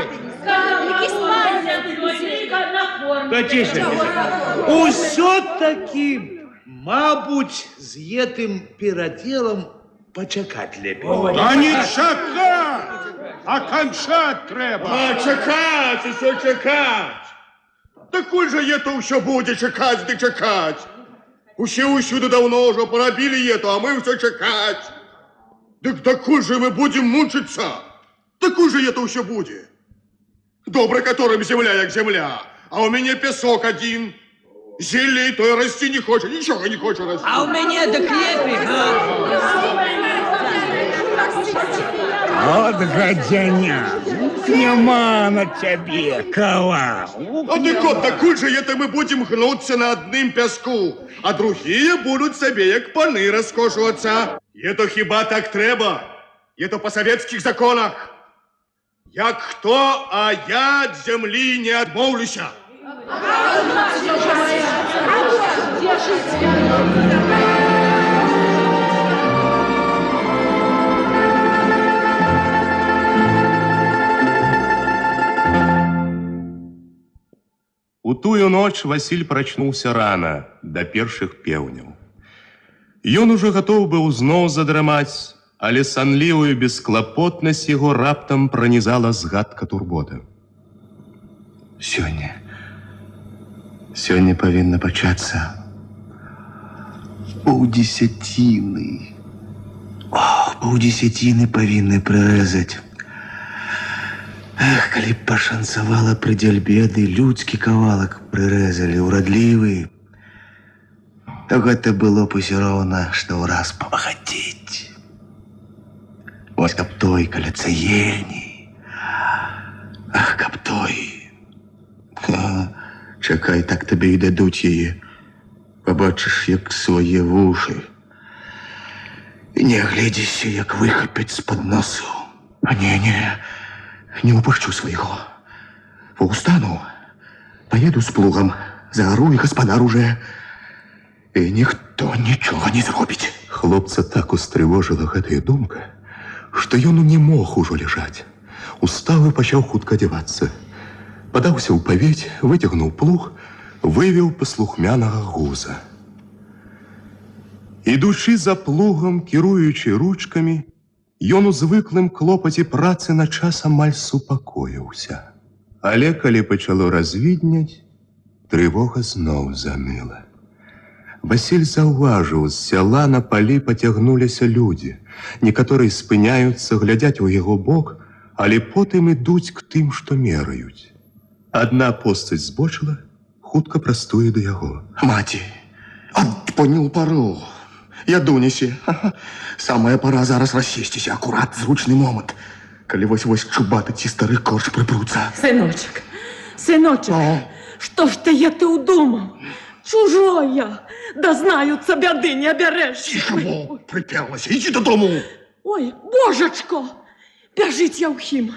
E: Та тише. Усё-таки, мабуть, з гэтым пераделом пачакаць лепей.
F: А не чакаць, а канчаць трэба.
D: А чакаць, усё чакаць. Такой же ето ўсё будзе чакаць ды чакаць. Усе ўсюды даўно ўжо парабілі ето, а мы ўсё чакаць. Дык такой же мы будем мучыцца. Такой же ето ўсё будзе. Добра, которым земля як земля, а у мяне песок один. Зелень той расці не хоча, нічога не хоча расці.
I: А у мяне дык лепей.
P: От гадзяня, няма на цябе кала.
D: А дык от такой же ето мы будем гнуцца на адным пяску, а другие будут сабе як паны раскошвацца. Ето хіба так трэба? Ето по советских законах. Як хто, а я ад зямлі не адмоўлюся.
A: У тую ноч Васіль прачнуўся рана, да першых пеўняў. Ён ужо гатоў быў зноў задрамаць, але санлівую бесклапотнасць яго раптам пранізала згадка турбота. Сёння павінна пачацца паўдзесяціны. Паўдзесяціны павінны прырэзаць. Эх, калі б пашанцавала пры дзельбеды, людскі кавалак прырэзалі, урадлівы, то гэта было б усё роўна, што ўраз пабагацець. Вось каб той каля цагельні. Ах, каб той. Чакай, так табе і дадуць яе. Пабачыш, як свае вушы. І не агледзішся, як выхапяць з-пад носу. А не упушчу свайго. Устану, поеду з плугам, загару, і гаспадар уже. І ніхто нічога не зробіць. Хлопца так устрывожила гэтая думка, што ён не мог ужо ляжаць. Устаў і пачаў хутка адзявацца. Падаўся ў павець, выцягнуў плуг, вывеў паслухмянага гуза. Ідучы за плугам, кіруючы ручкамі, ён у звыклым клопаце працы на час амаль супакоіўся. Але калі пачало развідняць, трывога зноў заныла. Васіль заўважыў, з сяла на палі пацягнуліся людзі. Некаторыя спыняюцца, глядзяць у яго бок, але потым ідуць к тым, што мераюць. Адна постаць збочыла, хутка прастуе да яго. Маці, адпаніў пару. Яду несе. Самая пора зараз рассесціся, акурат, зручны момант. Калі вось-вось чубаты ці стары корч прыпруцца.
O: Сыночек, что ж ты это удумал? Чужое, да знаются, беды не оберешь.
D: Тихо, приперлася, иди додому.
O: Ой, божечко, бежить Яухим.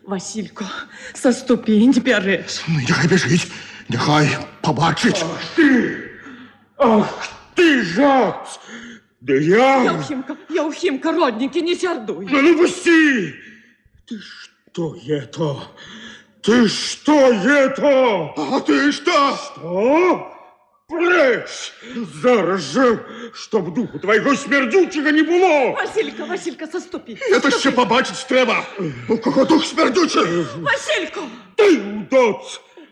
O: Василько, со ступень берешь.
D: Ну, нехай бежить, нехай побачить.
Q: Ах ты, жак! Да я...
O: Яухимка, родненький, не сердуй.
Q: Ну, пусти! Ты что это? Ты что это?
D: А ты что?
Q: Что? Брешь! Зараз же, чтоб духу твоего смердючего не было!
O: Василька, со ступень.
D: Это ще побачить треба. У кого дух смердючий?
O: Василько!
Q: Ты,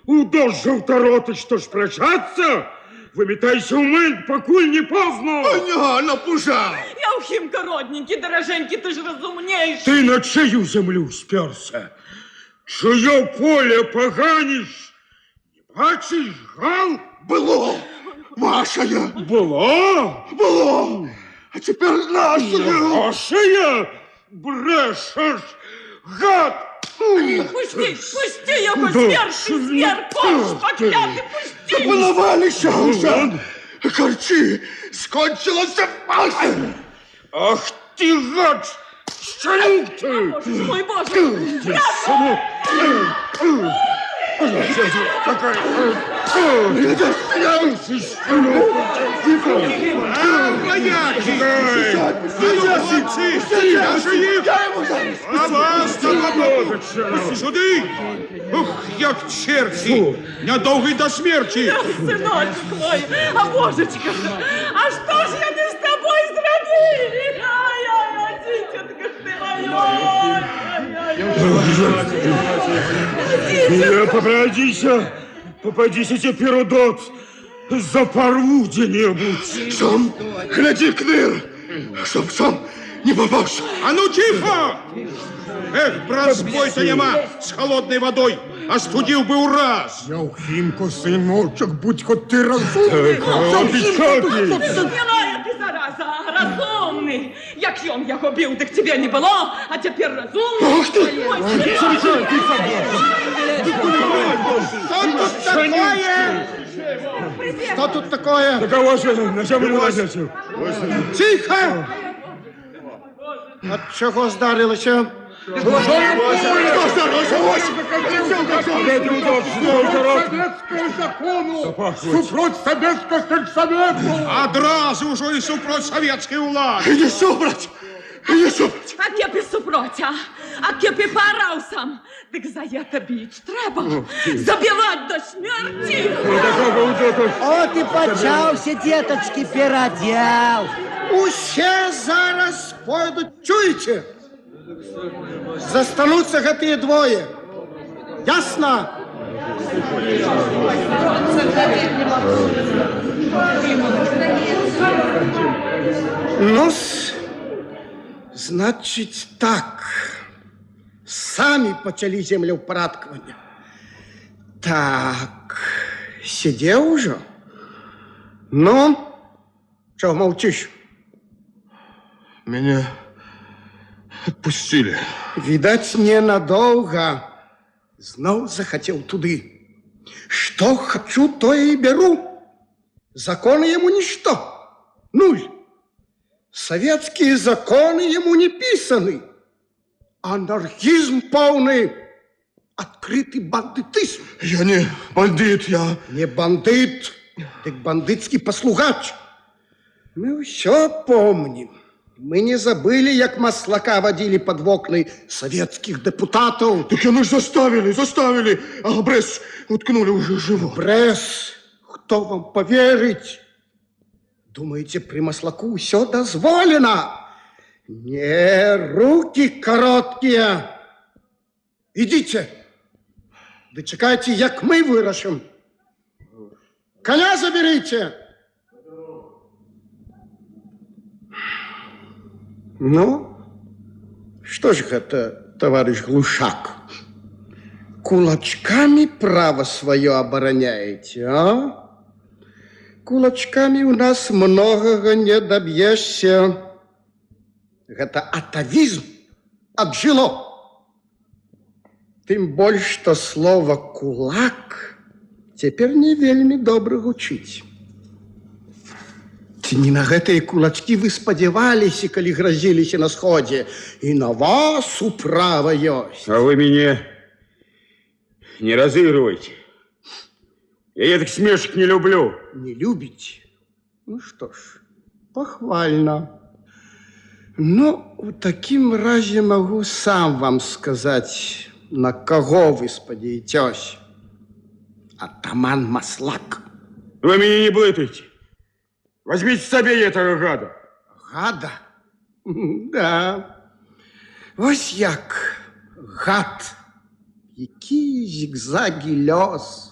Q: удос желторотый, что ж прощаться? Выметайся умыть, покуль не поздно!
D: Ага, напужал!
O: Яухимка, родненький, дороженький, ты же разумнейший.
Q: Ты на чию землю сперся? Чье поле поганишь? Не бачишь, гал?
D: Было! Вашая!
Q: Было?
D: А теперь нашая!
Q: Нашая? Брешешь, гад!
O: Пусти его, зверь, корж поклятый, пусти!
D: Половалися уже! Корчи! Скончилась фарса!
Q: Ах ты, гад! Щенок ты!
O: Мой боже!
D: Какая...
F: Вояки! Молодцы! Я же их! А вас там сюди! Ух, як черти! Нядовго й до смерти!
O: Сыночек мой, а божечка, а что ж я не с тобой зробили? Ай-ай-ай, дитятка ж ты моя!
P: Попадися теперь, удот, запорву где-нибудь.
D: Сам, гляди, Кныр, чтоб сам не попался.
F: А ну тихо! Эх, бразбой-то нема с холодной водой, остудил бы ураз.
P: Яухимко, сыночек, будь хоть ты разумный.
O: Милая ты, зараза, разумный. Як ён яго бил, так тебе не было, а теперь разумный.
D: Ах ты!
F: Что тут такое? Что тут такое?
P: Да кого же на землю лазите?
F: Тихо! От чого здарилося?
P: Советское закону, супроть советского сельсовету.
F: Одразу уже и супроть советской улады.
D: Не супроть! Не супроть!
O: А кепі супроть, а кепі параусам. Так за это бить треба, забивать до смерти.
K: От і почався, деточки, передел.
F: Усе зараз пойдуть, чуєте? Застануться гэтыя двое. Ясно? Ну-с, значить так. Самі почали землеўпарадкаванне. Так, сидел уже? Ну, чего молчишь?
D: Меня отпустили.
F: Видать, ненадолго. Знов захотел туды. Что хочу, то и беру. Законы ему ничто. Нуль. Советские законы ему не писаны. Анархизм полный. Открытый бандитизм.
D: Я не бандит, я...
F: Не бандит, так бандитский послугач. Мы все помним. Мы не забыли, как маслака водили под окна советских депутатов.
D: Так яны ж заставили. А Брэс уткнули уже живо.
F: Брэс, кто вам поверить? Думаете, при маслаку все дозволено? Не, руки короткие. Идите. Дочекайте, як мы вырашим. Коня заберите. Ну, что же это, товарищ Глушак? Кулачками право свое обороняете, а? Кулачками у нас многого не добьешься. Это атавизм отжило. Тем больше, что слово «кулак» теперь не вельми добре гучить. Ці не на гэтыя кулачки вы спадзяваліся, калі грозились на сходе, и на вас управа ёсць.
Q: А вы меня не разыгрывайте. Я этих смешек не люблю.
F: Не любите? Ну что ж, похвально. Но в таким разе могу сам вам сказать, на кого вы спадзяетесь. Атаман Маслак.
Q: Вы меня не блытайте. Возьмите себе этого гада.
F: Гада? Да. Ось як гад. Які зигзаги лёс.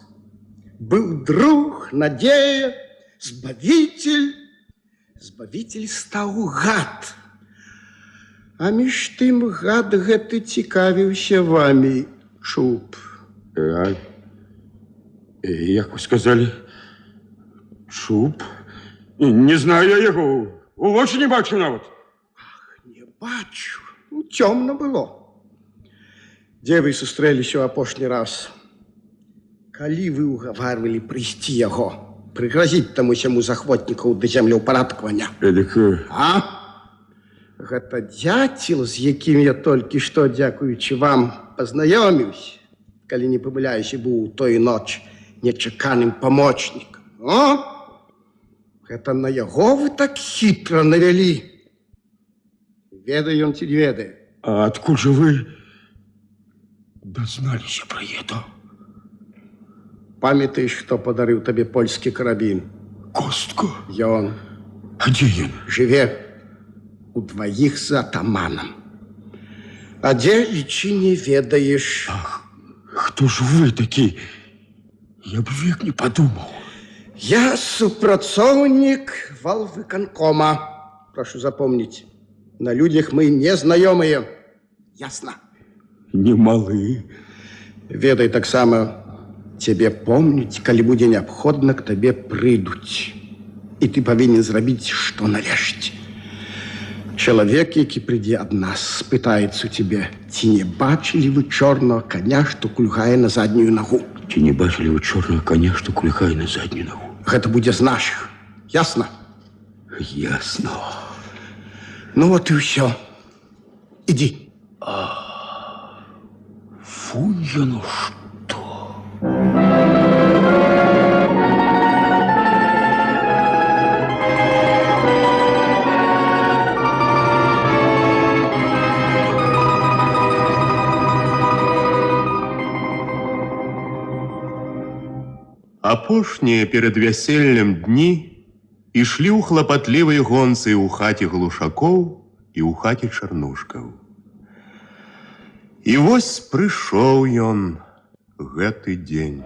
F: Был друг, надея, збавитель. Збавитель стал гад. А між тым гад гэты цікавіўся вами, Чуб.
Q: Як вы сказали, Чуб? Не знаю я его. У очі не бачу нават.
F: Не бачу. Ну, темно было. Где вы сустрэліся ў апошні раз? Калі вы угаварвалі прыйсці яго, прыгразіць таму сяму захвотнікаў да землеўпарадкавання? А? Гэта дзяцел, з якім я толькі што, дзякуючы вам, пазнаёміўся, калі не памыляюся, быў у той ноч нечаканым памочнікам. О!
K: Это на яго вы так хитро навели? Ведаю он ці не ведае.
Q: А откуль же вы дозналися про это?
K: Памятаешь, хто подарыў табе польскі карабін?
Q: Костка?
K: Ён.
Q: А дзе ён?
K: Жыве удваіх з атаманам. А дзе лічы не ведаеш?
Q: Ах, хто ж вы такі? Я б век не подумал.
K: Я супрацоўнік валвыканкома. Прошу запомнить, на людях мы не знаёмыя. Ясно?
Q: Не малы.
K: Ведай таксама, тебе помніць, калі будзе неабходна, к табе прыйдуць. І ты павінен зрабіць, што належыць. Чалавек, які прыйдзе ад нас, спытаецца у тебе, ці не бачылі вы чорнага коня, што кульгае на заднюю ногу?
Q: Ці не бачылі вы чорнага коня, што кульгае на заднюю ногу?
K: Гэта будзе з нашых. Ясно?
Q: Ясно.
K: Ну вот и все. Иди.
Q: Фу, ну что?
A: Апошнія перад вяселлем дні ішлі ў хлапатлівай гонцы ў хаце глушакоў і ў хаце чарнушкаў. І вось прыйшоў ён, гэты дзень.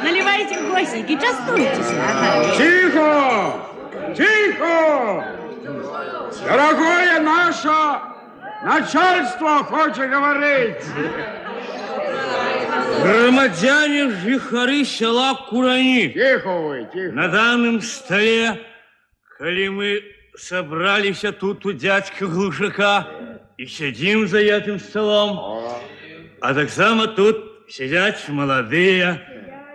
B: Наливайте, частуйтесь.
Q: Тихо! Тихо! Дорогое наше начальство хочет говорить.
N: Громадяне жихары села Курані.
Q: Тихо вы, тихо.
N: На данном столе, коли мы собрались тут у дядька Глушака и сидим за этим столом, а так само тут сидят молодые,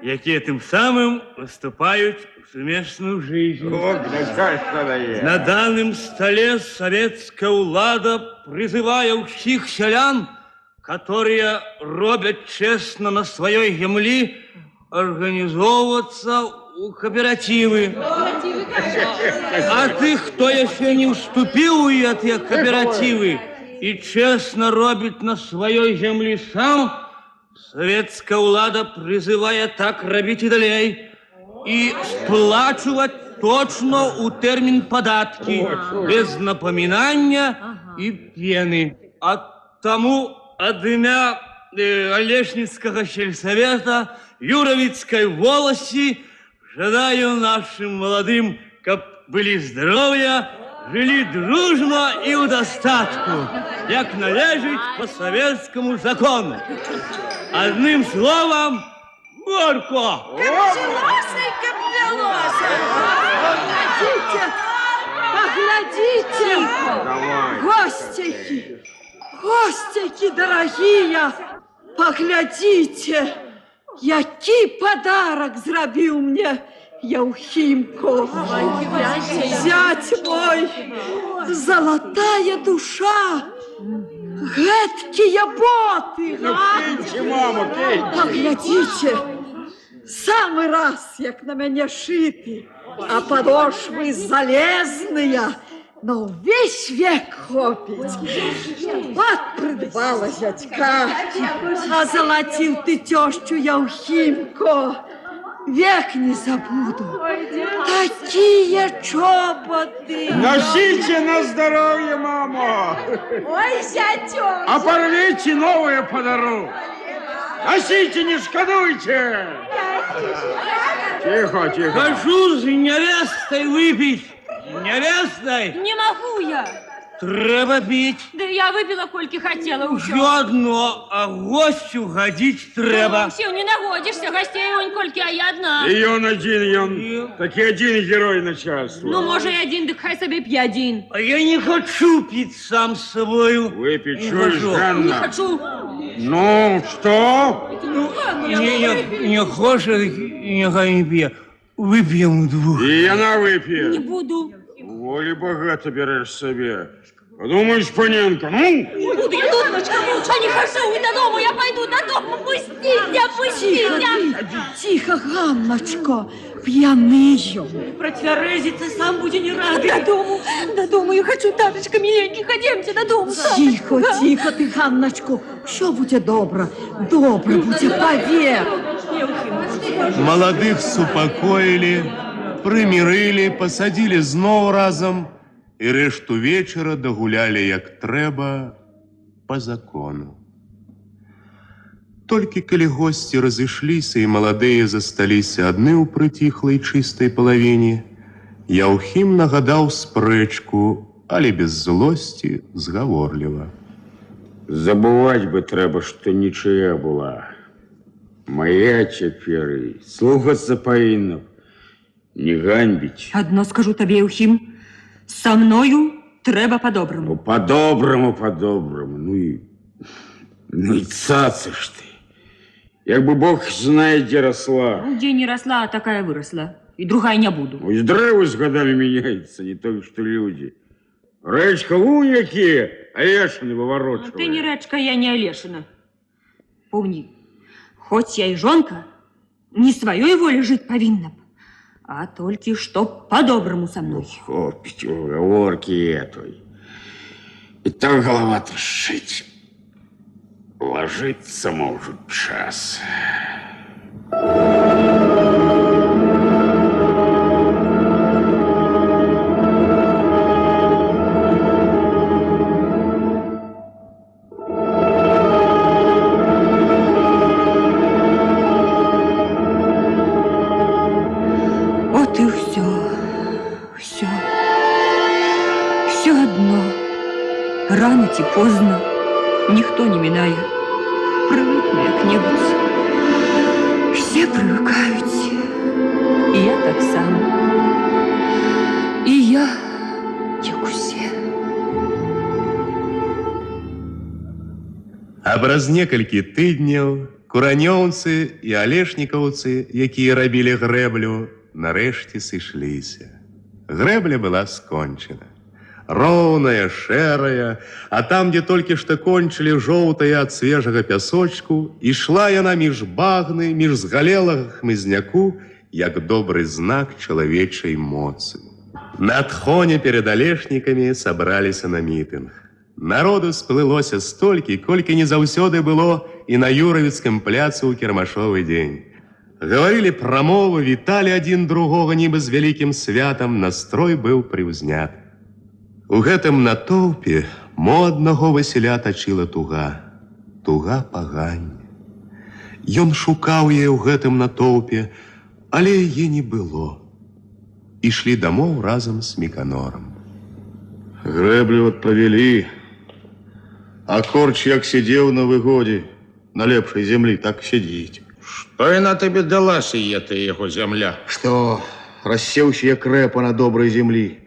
N: якія тым самым выступаюць у сумесную жизнь. На данном столе советская улада призывая всех селян, которые робят честно на своей земле, организовываться у кооперативы. А тых, кто еще не вступил у эти кооперативы и честно робит на своей земле сам, советская улада призывая так робить и далей и сплачивать точно у термин податки, без напоминания и пены. А тому от имя Олешницкого сельсовета Юровицкой волости желаю нашим молодым, как были здоровья, жили дружно и у достатку, як належить по советскому закону. Одним словом, горко!
O: Поглядите! Гостики! Гостики дорогие! Поглядите! Який подарок зробив мне Яухимко! Зять мой! Золотая душа! Гэткие боты! Поглядите! Самый раз, як на мяне шиты, а подошвы залезные, но весь век хопить. Вот придбала зятька, а золотил ты тещу Яухимко. Век не забуду. Такие чоботы.
Q: Носите на здоровье, мама.
O: Ой, зятёк.
Q: А порвите новые подару. Носите, не шкодуйте. Тихо, тихо.
N: Хочу с невестой выпить. Невестой.
B: Не могу я.
R: трэба піць.
B: Да я выпила, колькі хотела ўсё.
R: Усё одно, а гостю гадзіць трэба.
B: Усё, не нагодишься, гостей он колькі, а я одна.
Q: И он один, таки один герой начальства.
B: Ну, можа, и один, так хай себе п'є один.
R: А я не хочу пить сам с собою.
Q: Выпить,
R: Не
Q: чуешь,
R: хочу.
Q: Ганна?
B: Не хочу.
Q: Ну, что?
R: Не хочет, нехай не пьет. Выпьем двух.
Q: И она выпьет.
B: Не буду.
Q: Воли богато берешь себе. Подумаешь, Паненко, ну?
B: Не буду, я дурочка, я не хочу додому, я пойду додому. Пустите, пустите.
O: Тихо, Ганночко, пьяный.
B: Протверезиться сам буде не рад. Додому, я хочу, Таточка, миленький, ходемте додому.
O: Тихо, тихо ты, Ганночко. Все будет добро. Добро будет, поверь.
A: Молодых супакоілі, прымірылі, пасадзілі зноў разам і рэшту вечара дагулялі як трэба па закону. Толькі калі госці разышліся і маладыя засталіся адны ў прыціхлай чыстай палавіне, Яўхім нагадаў спрэчку, але без злосці, згаворліва.
G: Забывать бы трэба, што нічыя была. Моя цяпер і слухацца павінна, не ганьбіць.
B: Одно скажу табе, Яўхім, со мною трэба по-доброму.
G: По-доброму, по-доброму. Ну і цацаш ты. Як бы Бог знае, дзе расла.
B: Где не росла, а такая выросла. И другая не буду.
G: Ось дрэвы з гадамі мяняецца, не то, што людзі. Рэчка вунь якія, алешаны выварочвае.
B: Ты не рэчка, я не Олешина. Помни, хоть я и жонка, не своей воле жить повинна, а только чтоб по-доброму со мной.
G: Хопить уговорки этой. И так голова трещит. Ложиться может час.
B: Вот и все одно. Рано чи поздно, никто не минает. Привыкну я к небу. Все привыкают. И я так само. И я, як усе.
A: А праз некалькі тыдняў куранёўцы і алешнікаўцы, якія рабілі грэблю, нарэшце сышліся. Грэбля была скончана. Роўная, шэрая, а там, дзе толькі што кончылі жоўтая ад свежага пясочку, ішла яна між багны, між згалелага хмызняку, як добры знак чалавечай моцы. На адхоне перад алешнікамі сабраліся на мітынг. Народу сплылося столькі, колькі не заўсёды было і на Юравіцкім пляцу ў кірмашовы дзень. Гаварылі прамовы, віталі адзін другога нібы з вялікім святам, настрой быў прыўзняты. У гэтым натоўпе мо аднаго Васіля тачыла туга, туга пагання. Ён шукаў яе ў гэтым натоўпе, але яе не было. Ішлі дамоў разам з Міканорам.
D: Грэблю адпавялі, а корч як сидзеў на выгодзе, на лепшай землі, так сядзіць.
F: Што яна табе дала, сіета яго зямля?
D: Што, рассеўся як рэпа на добрай землі.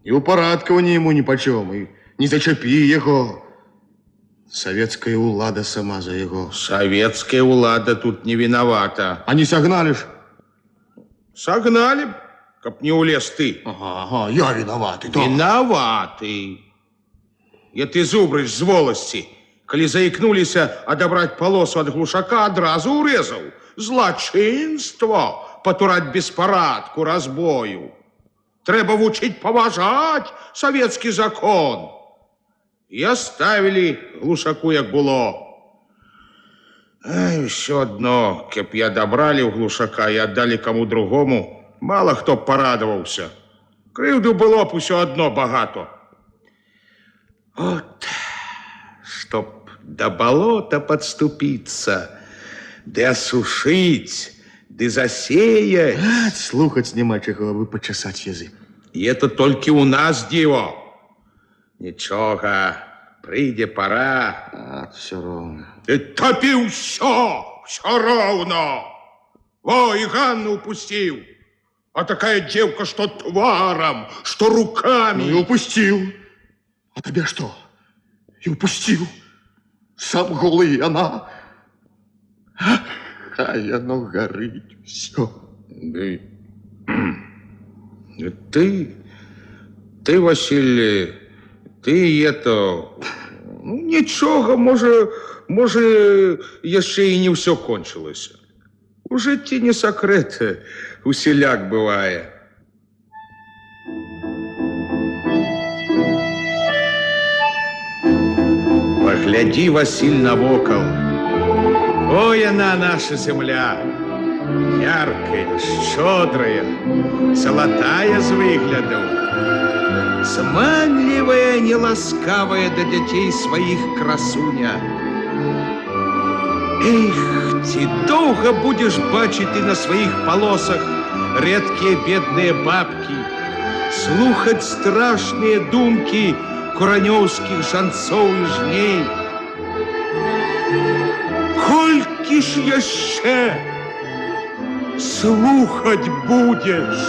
D: І ўпарадкаванне яму ніпачом, і не зачапі яго. Савецкая ўлада сама за яго.
F: Савецкая ўлада тут не вінавата.
D: А не сагналі ж?
F: Сагналі б, каб не ўлез ты.
D: Ага, я вінаваты.
F: Вінаваты. Я ты зубрыч з воласці. Калі заікнуліся адабраць палосу ад глушака, адразу ўрэзаў. Злачынство, патураць беспарадку, разбою. Трэба вучыць паважаць савецкі закон. І аставілі глушаку, як было. Ай, усё адно, каб я адабралі ў глушака і аддалі каму другому, мала хто б парадаваўся. Крыўду было б усё адно багато. От, чтоб да балота падступіцца, ды асушыць, ды засеять.
D: Слухаць няма чаго, вы пачасаць язык.
F: И это только у нас диво. Нічого, прийде пора.
D: А, все равно.
F: Тобі все равно. Во, и Ганну упустил. А такая девка, что тваром, что руками.
D: Ну и упустил. А тебе что? И упустил. Сам голый она. А оно горит все.
F: Ты, Василий, ты это... Ну, нічого, може, яшчэ і не все кончилось. У житті не секрет, усіляк бывае. Погляди, Василь, навокал. Ой, она наша земля. Яркая, щедрая, золотая з выглядом. Зманлівая, неласкавая до детей своих красуня. Эх, ці доўга будешь бачить ты на своих полосах редкие бедные бабки, слухать страшные думки куранёўских жанцоў и жней. Колькі ж яшчэ слухать будешь?